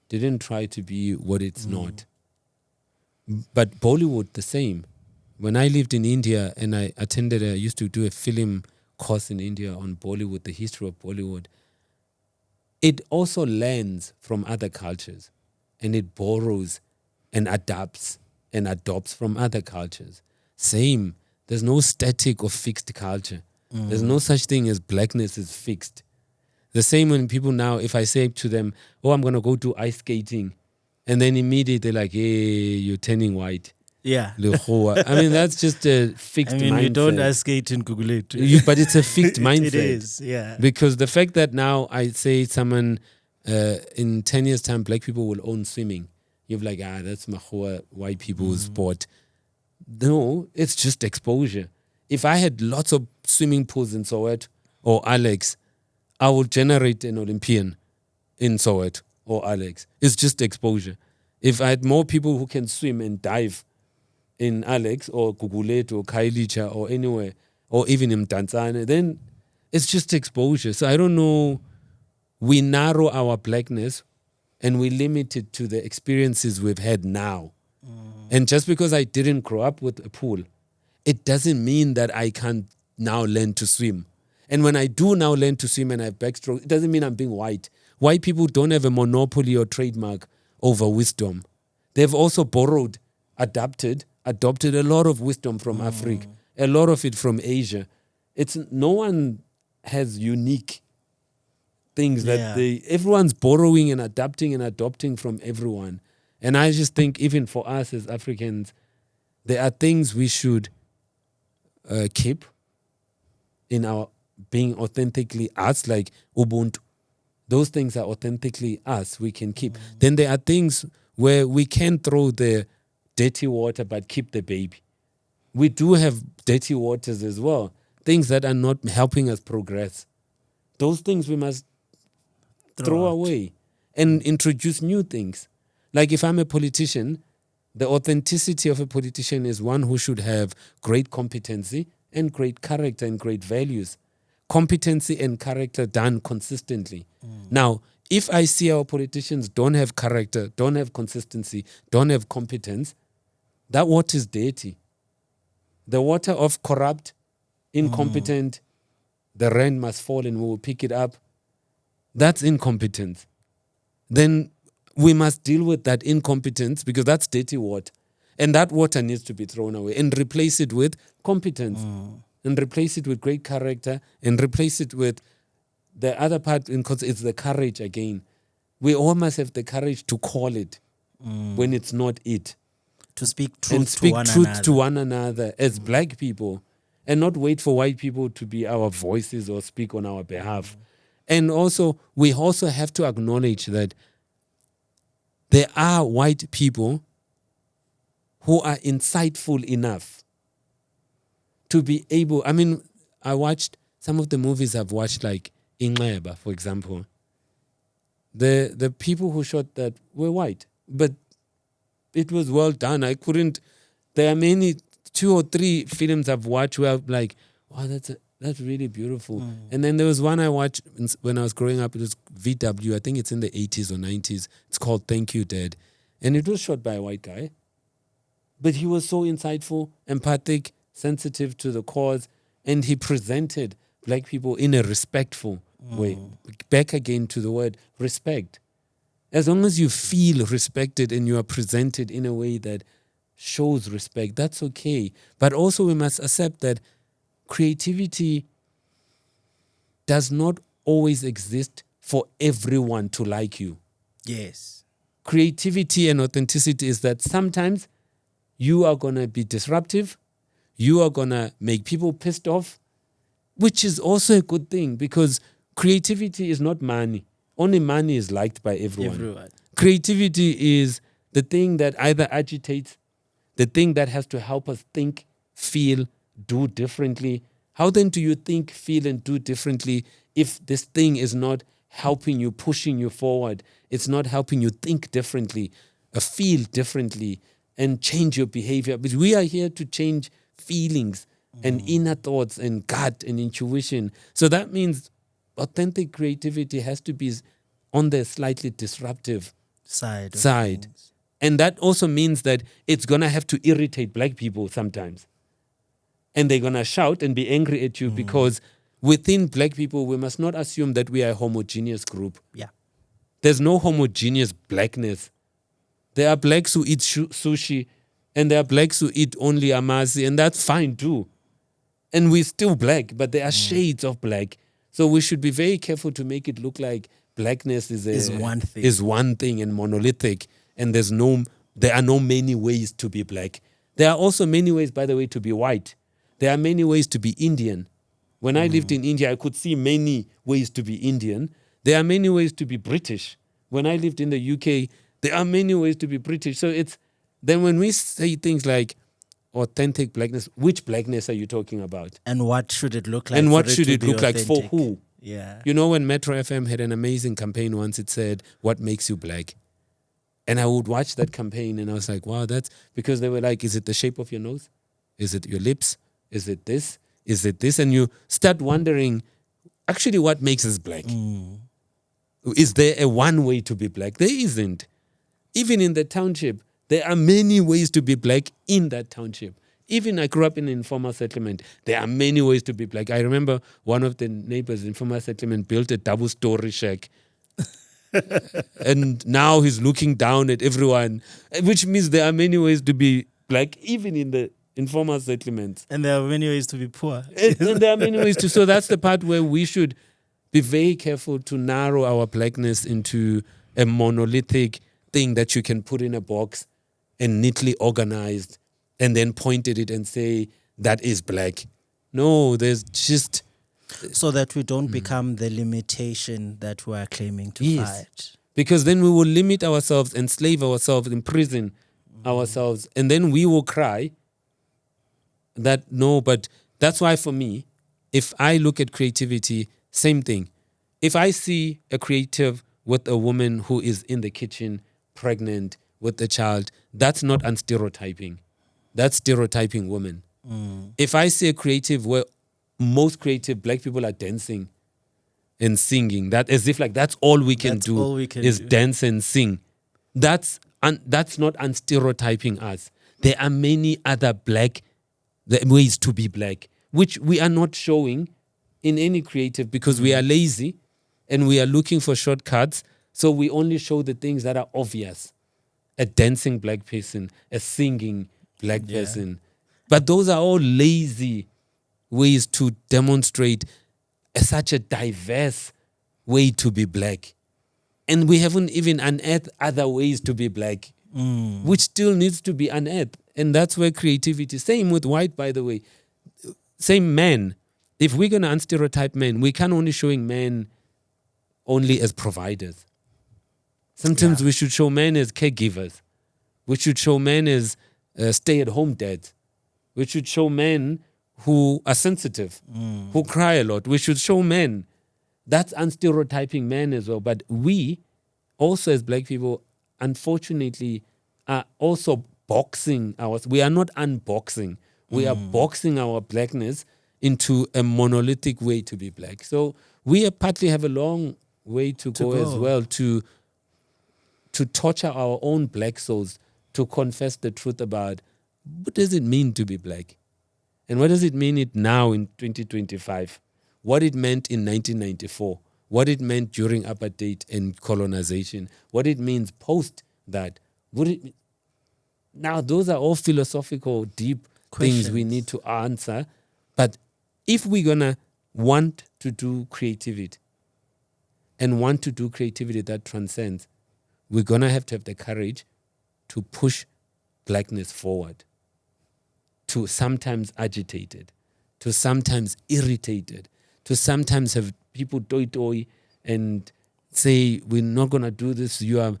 didn't try to be what it's not. But Bollywood, the same. When I lived in India and I used to do a film course in India on Bollywood, the history of Bollywood, it also learns from other cultures and it borrows and adapts and adopts from other cultures. Same. There's no static or fixed culture. There's no such thing as blackness is fixed. The same when people now, if I say to them, oh, I'm going to go do ice skating, and then immediately they're like, hey, you're turning white. Yeah. I mean, that's just a fixed mindset. You don't ice skate in Google it. But it's a fixed mindset. It is, yeah. Because the fact that now I say someone, in 10 years' time, black people will own swimming. You're like, that's mahua, white people's sport. No, it's just exposure. If I had lots of swimming pools in Soweto or Alex, I will generate an Olympian in Soweto or Alex. It's just exposure. If I had more people who can swim and dive in Alex or Gugulet or Kailicha or anywhere, or even in Tanzania, then it's just exposure. So I don't know, we narrow our blackness and we limit it to the experiences we've had now. And just because I didn't grow up with a pool, it doesn't mean that I can't now learn to swim. And when I do now learn to swim and I have backstroke, it doesn't mean I'm being white. White people don't have a monopoly or trademark over wisdom. They've also borrowed, adopted a lot of wisdom from Africa, a lot of it from Asia. No one has unique things that everyone's borrowing and adopting from everyone. And I just think even for us as Africans, there are things we should keep in our being authentically us, like Ubuntu. Those things are authentically us, we can keep. Then there are things where we can throw the dirty water but keep the baby. We do have dirty waters as well, things that are not helping us progress. Those things we must throw out. away and introduce new things. Like if I'm a politician, the authenticity of a politician is one who should have great competency and great character and great values. Competency and character done consistently. Now, if I see our politicians don't have character, don't have consistency, don't have competence, that water is dirty. The water of corrupt, incompetent, the rain must fall and we will pick it up. That's incompetence. Then we must deal with that incompetence because that's dirty water. And that water needs to be thrown away and replace it with competence and replace it with great character and replace it with the other part because it's the courage again. We all must have the courage to call it when it's not it. To speak truth, And speak to, one truth another. to one another as black people and not wait for white people to be our voices or speak on our behalf. And also, we also have to acknowledge that there are white people who are insightful enough to be able, I mean, I watched some of the movies I've watched, like Ingleba, for example. The people who shot that were white, but it was well done. There are many, 2 or 3 films I've watched where I'm like, wow, that's really beautiful. And then there was one I watched when I was growing up. It was VW. I think it's in the 80s or 90s. It's called Thank You, Dad. And it was shot by a white guy. But he was so insightful, empathic, sensitive to the cause. And he presented black people in a respectful way. Back again to the word respect. As long as you feel respected and you are presented in a way that shows respect, that's okay. But also we must accept that creativity does not always exist for everyone to like you. Yes. Creativity and authenticity is that sometimes you are going to be disruptive, you are going to make people pissed off, which is also a good thing because creativity is not money. Only money is liked by everyone. Creativity is the thing that either agitates, the thing that has to help us think, feel, do differently. How then do you think, feel, and do differently if this thing is not helping you, pushing you forward? It's not helping you think differently, feel differently, and change your behavior. But we are here to change feelings and inner thoughts and gut and intuition. So that means authentic creativity has to be on the slightly disruptive Side. And that also means that it's going to have to irritate black people sometimes. And they're going to shout and be angry at you because within black people, we must not assume that we are a homogeneous group. Yeah. There's no homogeneous blackness. There are blacks who eat sushi and there are blacks who eat only amasi, and that's fine too. And we're still black, but there are shades of black. So we should be very careful to make it look like blackness is one thing and monolithic, and there are no many ways to be black. There are also many ways, by the way, to be white. There are many ways to be Indian. When I lived in India, I could see many ways to be Indian. There are many ways to be British. When I lived in the UK, there are many ways to be British. So then when we say things like authentic blackness, which blackness are you talking about? And what should it look like? And what should it look like for who? Yeah. You know, when Metro FM had an amazing campaign once, it said, "What makes you black?" And I would watch that campaign and I was like, wow, that's because they were like, is it the shape of your nose? Is it your lips? Is it this? Is it this? And you start wondering, actually, what makes us black? Is there a one way to be black? There isn't. Even in the township, there are many ways to be black in that township. Even I grew up in an informal settlement. There are many ways to be black. I remember one of the neighbors in informal settlement built a double-story shack. And now he's looking down at everyone, which means there are many ways to be black, even in the informal settlements. And there are many ways to be poor. And there are many ways to. So that's the part where we should be very careful to narrow our blackness into a monolithic thing that you can put in a box and neatly organized and then point at it and say, that is black. No, there's just... So that we don't become the limitation that we are claiming to fight. Because then we will limit ourselves, enslave ourselves, imprison ourselves, and then we will cry that no, but that's why for me, if I look at creativity, same thing. If I see a creative with a woman who is in the kitchen, pregnant, with a child, that's not unstereotyping. That's stereotyping women. If I see a creative where most creative black people are dancing and singing, that as if like that's all we can That's do all we can is do. dance and sing. That's not unstereotyping us. There are many other black ways to be black, which we are not showing in any creative because we are lazy and we are looking for shortcuts. So we only show the things that are obvious. A dancing black person, a singing black person. But those are all lazy ways to demonstrate such a diverse way to be black. And we haven't even unearthed other ways to be black, which still needs to be unearthed. And that's where creativity, same with white, by the way, same men. If we're going to unstereotype men, we can't only showing men only as providers. Sometimes we should show men as caregivers. We should show men as stay-at-home dads. We should show men who are sensitive, who cry a lot. We should show men. That's unstereotyping men as well. But we, also as black people, unfortunately, are also boxing ours. We are not unboxing. We are boxing our blackness into a monolithic way to be black. So we partly have a long way to go as well to torture our own black souls, to confess the truth about what does it mean to be black? And what does it mean it now in 2025? What it meant in 1994, what it meant during apartheid and colonization, what it means post that. Now, those are all philosophical, deep things we need to answer. But if we're going to want to do creativity and want to do creativity that transcends, we're going to have the courage to push blackness forward, to sometimes agitated, to sometimes irritated, to sometimes have people toy and say, we're not going to do this. Do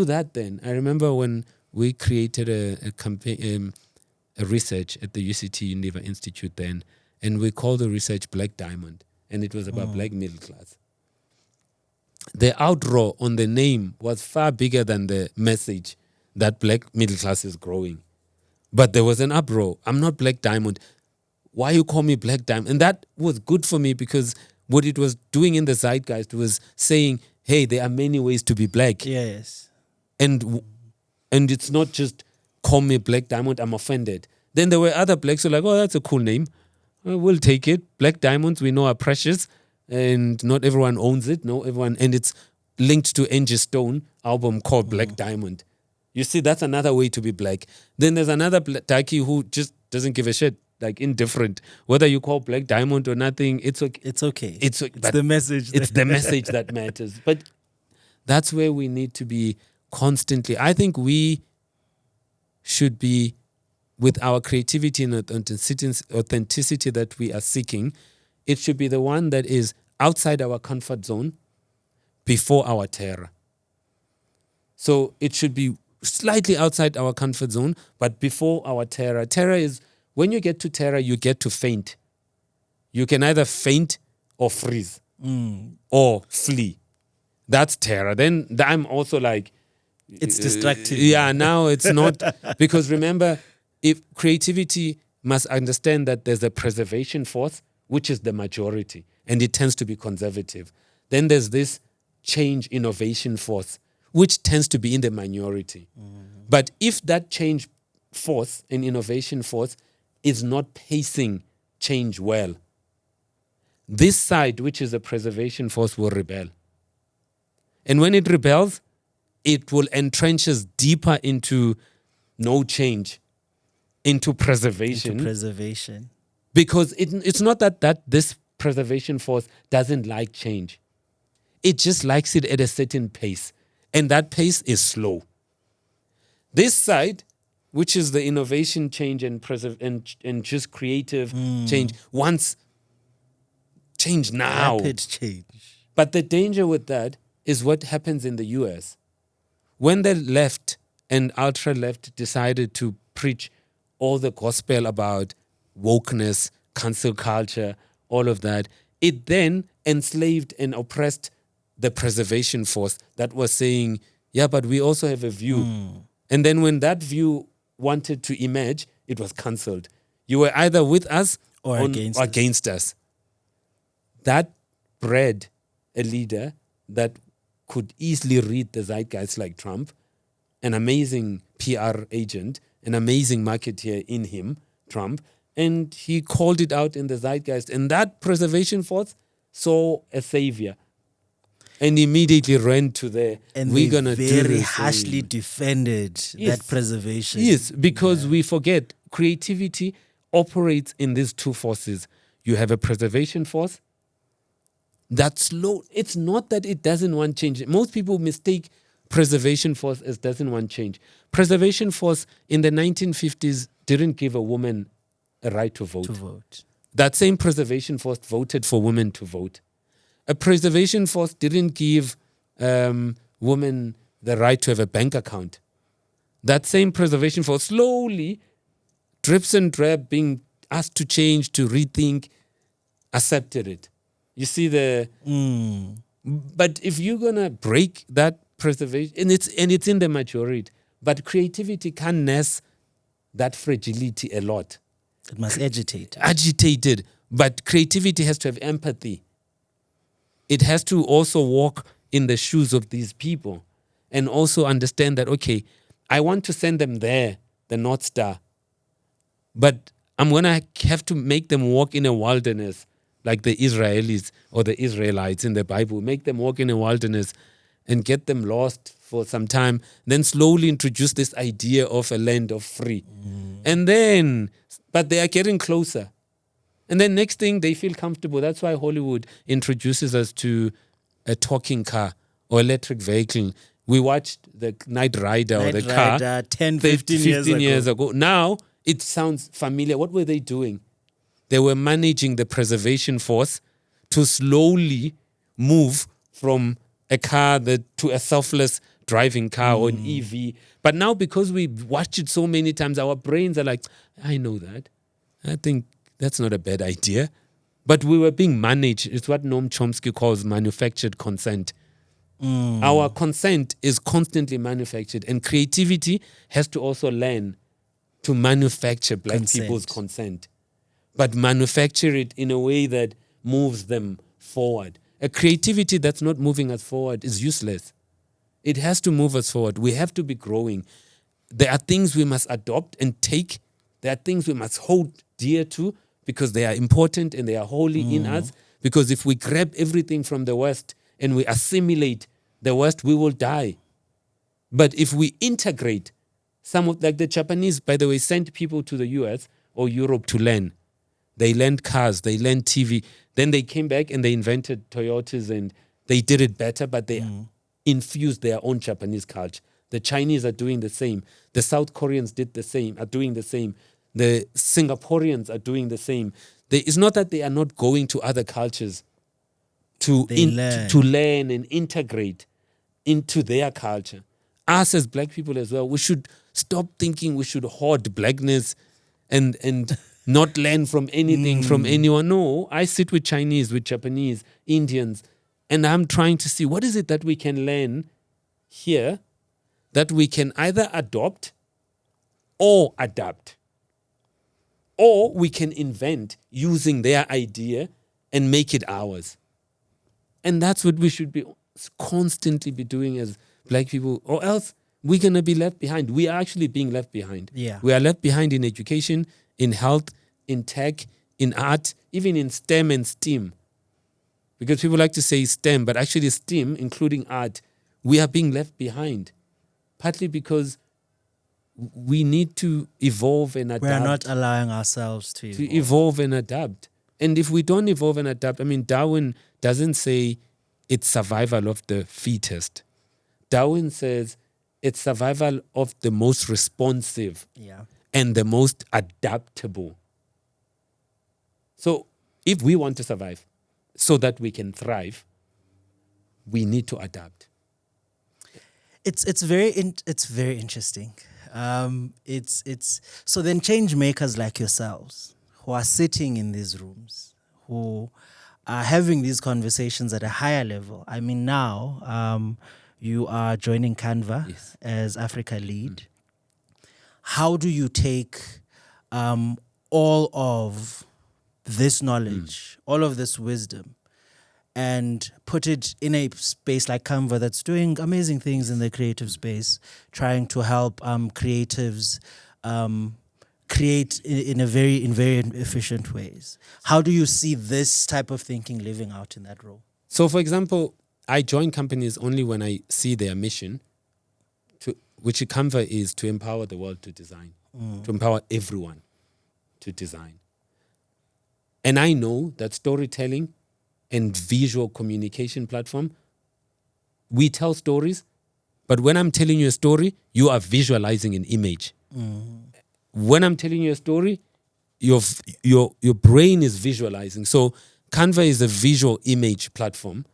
that then. I remember when we created a campaign, a research at the UCT Unilever Institute then, and we called the research Black Diamond, and it was about black middle class. The outroar on the name was far bigger than the message that black middle class is growing. But there was an uproar. I'm not Black Diamond. Why you call me Black Diamond? And that was good for me because what it was doing in the zeitgeist was saying, hey, there are many ways to be black. Yes. And it's not just call me Black Diamond, I'm offended. Then there were other blacks who were like, oh, that's a cool name. We'll take it. Black diamonds, we know, are precious and not everyone owns it. No, everyone. And it's linked to Angie Stone album called Black Diamond. You see, that's another way to be black. Then there's another darky who just doesn't give a shit, like indifferent. Whether you call Black Diamond or nothing, it's okay. It's okay. It's the message. It's the message that matters. But that's where we need to be constantly. I think we should be, with our creativity and authenticity that we are seeking, it should be the one that is outside our comfort zone before our terror. So it should be slightly outside our comfort zone, but before our terror. Terror is, when you get to terror, you get to faint. You can either faint or freeze or flee. That's terror. Then I'm also like... It's destructive. Yeah, now it's not. Because remember, if creativity must understand that there's a preservation force, which is the majority, and it tends to be conservative. Then there's this change innovation force, which tends to be in the minority. But if that change force and innovation force is not pacing change well, this side, which is a preservation force, will rebel. And when it rebels, it will entrench us deeper into no change, into preservation. Because it's not that this preservation force doesn't like change. It just likes it at a certain pace. And that pace is slow. This side, which is the innovation change and just creative change, wants change now. Rapid change. But the danger with that is what happens in the US. When the left and ultra-left decided to preach all the gospel about wokeness, cancel culture, all of that. It then enslaved and oppressed the preservation force that was saying, yeah, but we also have a view. And then when that view wanted to emerge, it was cancelled. You were either with us Or against us. That bred a leader that could easily read the zeitgeist like Trump, an amazing PR agent, an amazing marketeer in him, Trump, and he called it out in the zeitgeist. And that preservation force saw a savior and immediately ran to there. And we're they gonna do very the harshly same. defended that preservation. Yes, because we forget creativity operates in these two forces. You have a preservation force that's slow. It's not that it doesn't want change. Most people mistake preservation force as doesn't want change. Preservation force in the 1950s didn't give a woman a right to vote. That same preservation force voted for women to vote. A preservation force didn't give women the right to have a bank account. That same preservation force slowly, drips and drab, being asked to change, to rethink, accepted it. You see but if you're gonna break that preservation, and it's in the majority, but creativity can nurse that fragility a lot. It must agitate. Agitated, but creativity has to have empathy. It has to also walk in the shoes of these people and also understand that, okay, I want to send them there, the North Star, but I'm going to have to make them walk in a wilderness like the Israelis or the Israelites in the Bible. Make them walk in a wilderness and get them lost for some time, then slowly introduce this idea of a land of free. And then, but they are getting closer. And then next thing, they feel comfortable. That's why Hollywood introduces us to a talking car or electric vehicle. We watched the Night Rider or the car 10, 15 years ago. Now, it sounds familiar. What were they doing? They were managing the preservation force to slowly move from a car to a selfless driving car or an EV. But now, because we watched it so many times, our brains are like, I know that. I think that's not a bad idea. But we were being managed. It's what Noam Chomsky calls manufactured consent. Our consent is constantly manufactured, and creativity has to also learn to manufacture black people's consent, but manufacture it in a way that moves them forward. A creativity that's not moving us forward is useless. It has to move us forward. We have to be growing. There are things we must adopt and take. There are things we must hold dear to because they are important and they are holy in us. Because if we grab everything from the West and we assimilate the West, we will die. But if we integrate some of, like the Japanese, by the way, sent people to the US or Europe to learn. They learned cars, they learned TV. Then they came back and they invented Toyotas and they did it better, but they infused their own Japanese culture. The Chinese are doing the same. The South Koreans are doing the same. The Singaporeans are doing the same. It's not that they are not going to other cultures to learn and integrate into their culture. Us as black people as well, we should stop thinking we should hoard blackness and not learn from anything from anyone. No, I sit with Chinese, with Japanese, Indians, and I'm trying to see what is it that we can learn here that we can either adopt or adapt. Or we can invent using their idea and make it ours. And that's what we should be constantly be doing as black people, or else we're going to be left behind. We are actually being left behind. Yeah. We are left behind in education, in health, in tech, in art, even in STEM and STEAM. Because people like to say STEM, but actually STEAM, including art, we are being left behind. Partly because we need to evolve and adapt. We are not allowing ourselves to evolve and adapt. And if we don't evolve and adapt, I mean, Darwin doesn't say it's survival of the fittest. Darwin says it's survival of the most responsive and the most adaptable. So if we want to survive so that we can thrive, we need to adapt. It's very interesting. It's so then change makers like yourselves who are sitting in these rooms, who are having these conversations at a higher level. I mean, now you are joining Canva Yes. as Africa lead. How do you take all of this knowledge, all of this wisdom, and put it in a space like Canva that's doing amazing things in the creative space, trying to help creatives create in very efficient ways? How do you see this type of thinking living out in that role? So, for example, I join companies only when I see their mission, which Canva is to empower the world to design, to empower everyone to design. And I know that storytelling and visual communication platform, we tell stories, but when I'm telling you a story, you are visualizing an image. When I'm telling you a story, your brain is visualizing. So Canva is a visual image platform.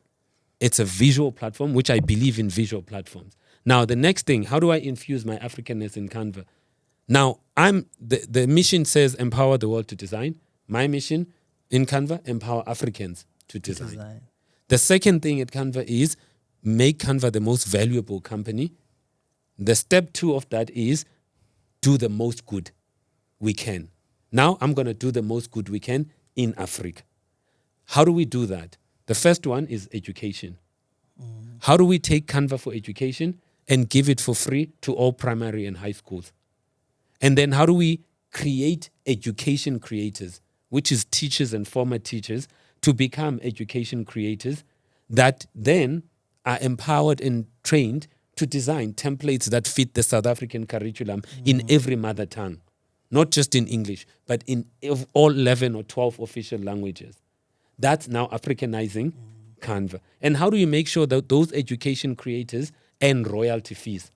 It's a visual platform, which I believe in visual platforms. Now, the next thing, how do I infuse my Africanness in Canva? Now, the mission says empower the world to design. My mission in Canva, empower Africans to design. The second thing at Canva is make Canva the most valuable company. The step 2 of that is do the most good we can. Now, I'm going to do the most good we can in Africa. How do we do that? The first one is education. How do we take Canva for education and give it for free to all primary and high schools? And then how do we create education creators, which is teachers and former teachers, to become education creators that then are empowered and trained to design templates that fit the South African curriculum in every mother tongue, not just in English, but in all 11 or 12 official languages. That's now Africanizing Canva. And how do you make sure that those education creators earn royalty fees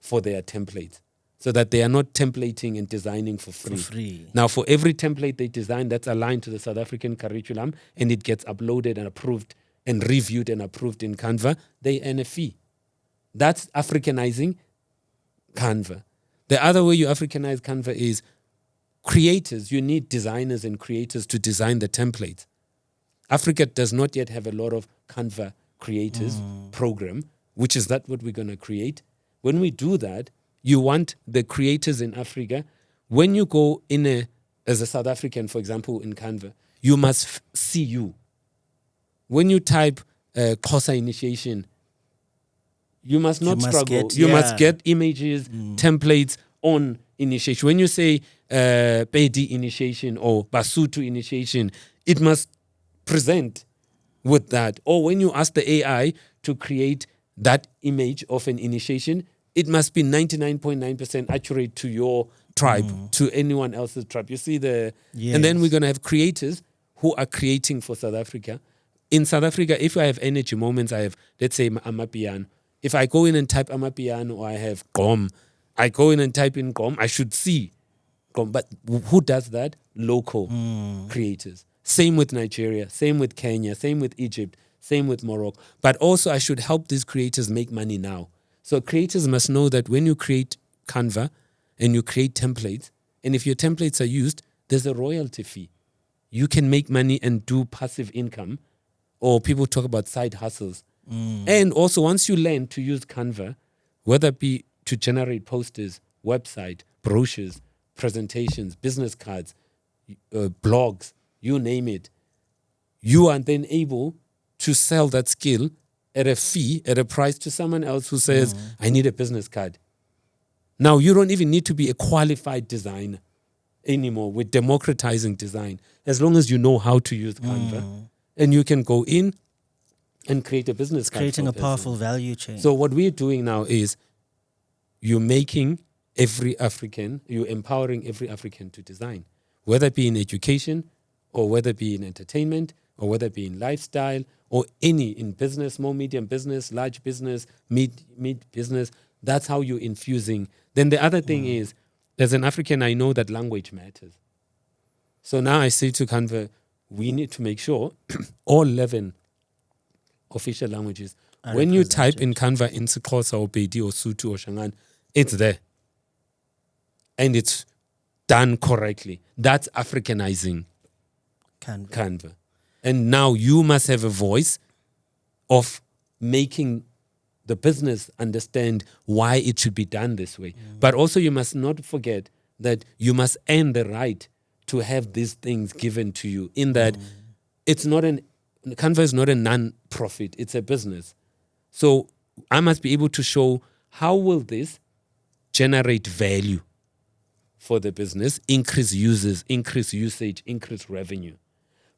for their templates so that they are not templating and designing for free? Now, for every template they design that's aligned to the South African curriculum and it gets uploaded and approved and reviewed and approved in Canva, they earn a fee. That's Africanizing Canva. The other way you Africanize Canva is creators. You need designers and creators to design the templates. Africa does not yet have a lot of Canva creators program, which is that what we're going to create. When we do that, you want the creators in Africa. When you go as a South African, for example, in Canva, you must see you. When you type Xhosa initiation, you must not struggle. You must get images, templates on initiation. When you say Pedi initiation or Basotho initiation, it must present with that. Or when you ask the AI to create that image of an initiation, it must be 99.9% accurate to your tribe, to anyone else's tribe. You see and then we're going to have creators who are creating for South Africa. In South Africa, if I have energy moments, I have, let's say, Amapiano. If I go in and type Amapiano or I have Gqom, I go in and type in Gqom, I should see Gqom. But who does that? Local creators. Same with Nigeria, same with Kenya, same with Egypt, same with Morocco. But also I should help these creators make money now. So creators must know that when you create Canva and you create templates, and if your templates are used, there's a royalty fee. You can make money and do passive income, or people talk about side hustles. And also once you learn to use Canva, whether it be to generate posters, website, brochures, presentations, business cards, blogs, you name it, you are then able to sell that skill at a fee, at a price to someone else who says, I need a business card. Now, you don't even need to be a qualified designer anymore. We're democratizing design. As long as you know how to use Canva, and you can go in and create a business card. Creating a powerful value chain. So what we're doing now is you're empowering every African to design, whether it be in education, or whether it be in entertainment, or whether it be in lifestyle, or in business, small, medium business, large business, mid business. That's how you're infusing. Then the other thing is, as an African, I know that language matters. So now I say to Canva, we need to make sure all 11 official languages, when you type in Canva in Xhosa or Pedi or Sotho or Shangaan, it's there. And it's done correctly. That's Africanizing Canva. And now you must have a voice of making the business understand why it should be done this way. But also you must not forget that you must earn the right to have these things given to you, in that it's not Canva is not a non-profit, it's a business. So I must be able to show how will this generate value for the business, increase users, increase usage, increase revenue.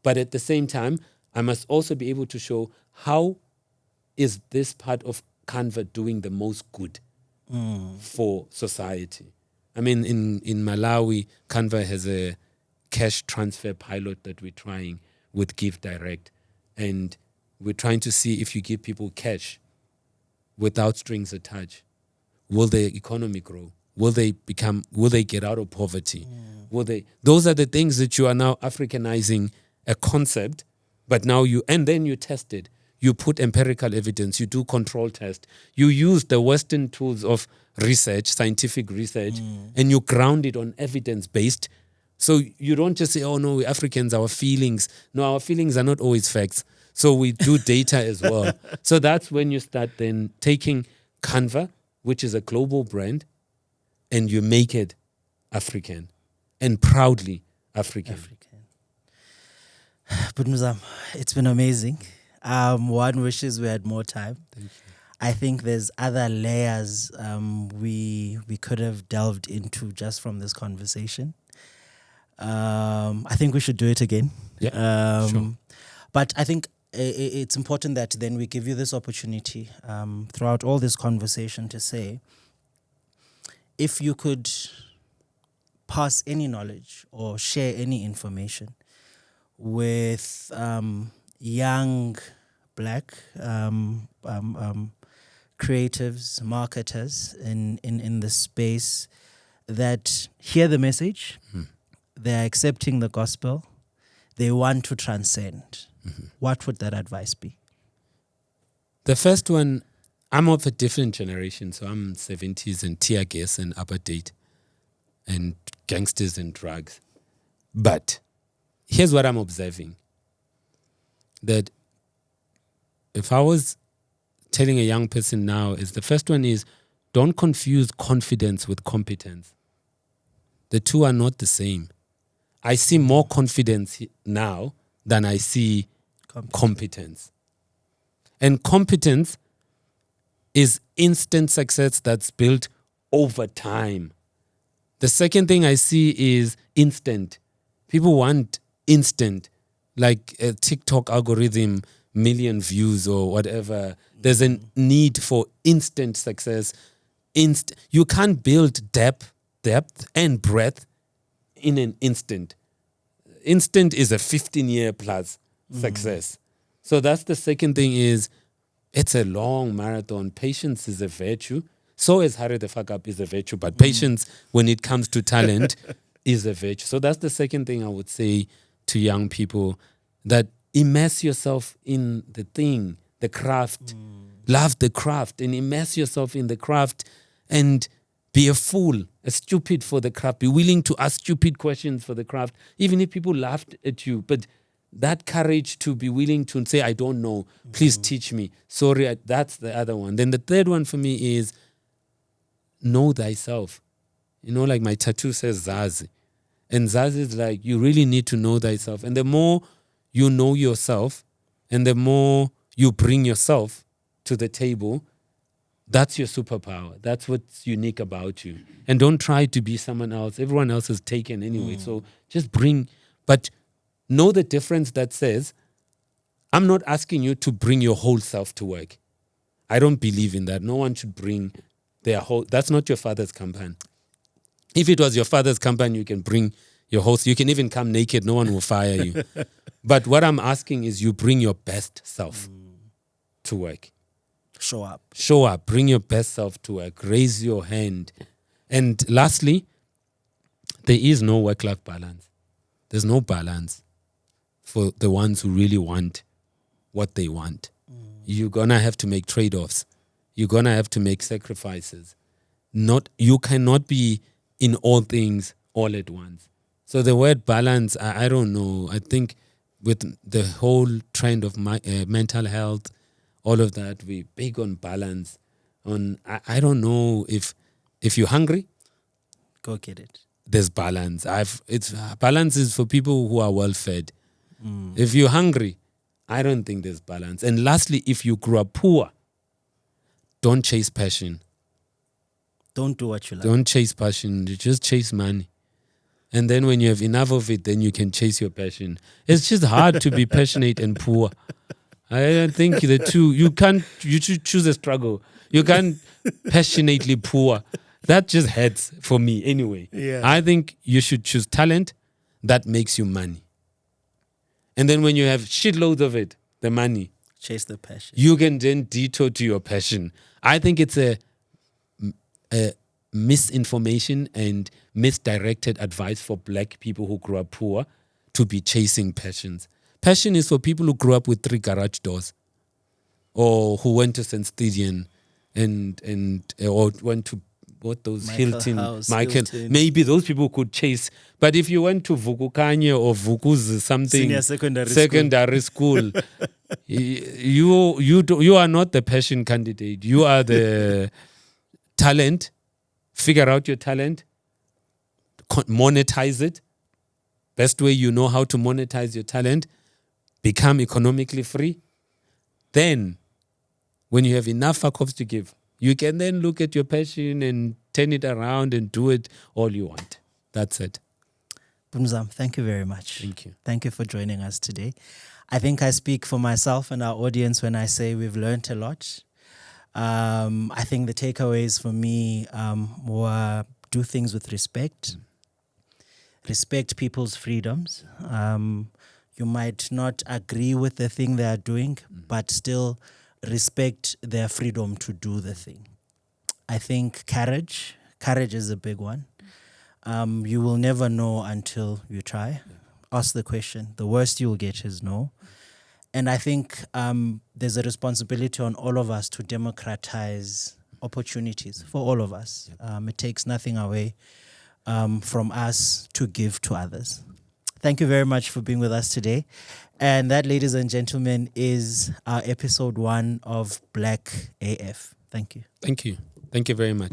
But at the same time, I must also be able to show how is this part of Canva doing the most good for society. I mean, in Malawi, Canva has a cash transfer pilot that we're trying with Give Direct. And we're trying to see if you give people cash without strings attached, will the economy grow? Will they get out of poverty? Those are the things that you are now Africanizing a concept, but now then you test it. You put empirical evidence, you do control test, you use the Western tools of research, scientific research, and you ground it on evidence-based. So you don't just say, oh no, we Africans, our feelings. No, our feelings are not always facts. So we do data as well. So that's when you start then taking Canva, which is a global brand, and you make it African and proudly African. But Mzamo, it's been amazing. One wishes we had more time. Thank you. I think there's other layers we could have delved into just from this conversation. I think we should do it again. Yeah, sure. But I think it's important that then we give you this opportunity throughout all this conversation to say, if you could pass any knowledge or share any information with young Black creatives, marketers in the space that hear the message, they're accepting the gospel, they want to transcend, what would that advice be? The first one, I'm of a different generation, so I'm 70s and tear gas and apartheid and gangsters and drugs. But here's what I'm observing. That if I was telling a young person now, is the first one is, don't confuse confidence with competence. The two are not the same. I see more confidence now than I see competence. And competence is instant success that's built over time. The second thing I see is instant. People want instant, like a TikTok algorithm, million views or whatever. There's a need for instant success. You can't build depth and breadth in an instant. Instant is a 15-year plus success. So that's the second thing is, it's a long marathon. Patience is a virtue. So is hurry the fuck up is a virtue, but patience when it comes to talent is a virtue. So that's the second thing I would say to young people, that immerse yourself in the thing, the craft. Love the craft and immerse yourself in the craft and be a fool, a stupid for the craft. Be willing to ask stupid questions for the craft, even if people laughed at you. But that courage to be willing to say, I don't know, please teach me. Sorry, that's the other one. Then the third one for me is know thyself. You know, like my tattoo says Zazi. And Zazi is like, you really need to know thyself. And the more you know yourself and the more you bring yourself to the table, that's your superpower. That's what's unique about you. And don't try to be someone else. Everyone else is taken anyway. So just but know the difference that says, I'm not asking you to bring your whole self to work. I don't believe in that. No one should bring their whole, that's not your father's company. If it was your father's company, you can bring your whole, you can even come naked. No one will fire you. But what I'm asking is you bring your best self to work. Show up. Show up. Bring your best self to work. Raise your hand. And lastly, there is no work-life balance. There's no balance for the ones who really want what they want. You're going to have to make trade-offs. You're going to have to make sacrifices. You cannot be in all things all at once. So the word balance, I don't know. I think with the whole trend of mental health, all of that, we're big on balance. I don't know if you're hungry, Go get it. there's balance. It's balance is for people who are well fed. If you're hungry, I don't think there's balance. And lastly, if you grew up poor, don't chase passion. Don't do what you like. Don't chase passion. You just chase money. And then when you have enough of it, then you can chase your passion. It's just hard to be passionate and poor. I don't think the two, you should choose a struggle. You can't passionately poor. That just hurts for me anyway. Yeah. I think you should choose talent that makes you money. And then when you have shitloads of it, the money, Chase the passion. you can then detour to your passion. I think it's a misinformation and misdirected advice for black people who grew up poor to be chasing passions. Passion is for people who grew up with 3 garage doors, or who went to St. Stadion or went to what those Hilton. Maybe those people could chase. But if you went to Vukukanye or Vuku's something Senior secondary school, you are not the passion candidate. You are the talent. Figure out your talent. Monetize it. Best way you know how to monetize your talent. Become economically free. Then, when you have enough fuck-offs to give, you can then look at your passion and turn it around and do it all you want. That's it. Mzamo, thank you very much. Thank you. Thank you for joining us today. I think I speak for myself and our audience when I say we've learned a lot. I think the takeaways for me were do things with respect. Respect people's freedoms. You might not agree with the thing they are doing, but still respect their freedom to do the thing. I think courage is a big one. You will never know until you try. Ask the question. The worst you will get is no. And I think there's a responsibility on all of us to democratize opportunities for all of us. It takes nothing away from us to give to others. Thank you very much for being with us today. And that, ladies and gentlemen, is our episode 1 of Black AF. Thank you. Thank you. Thank you very much.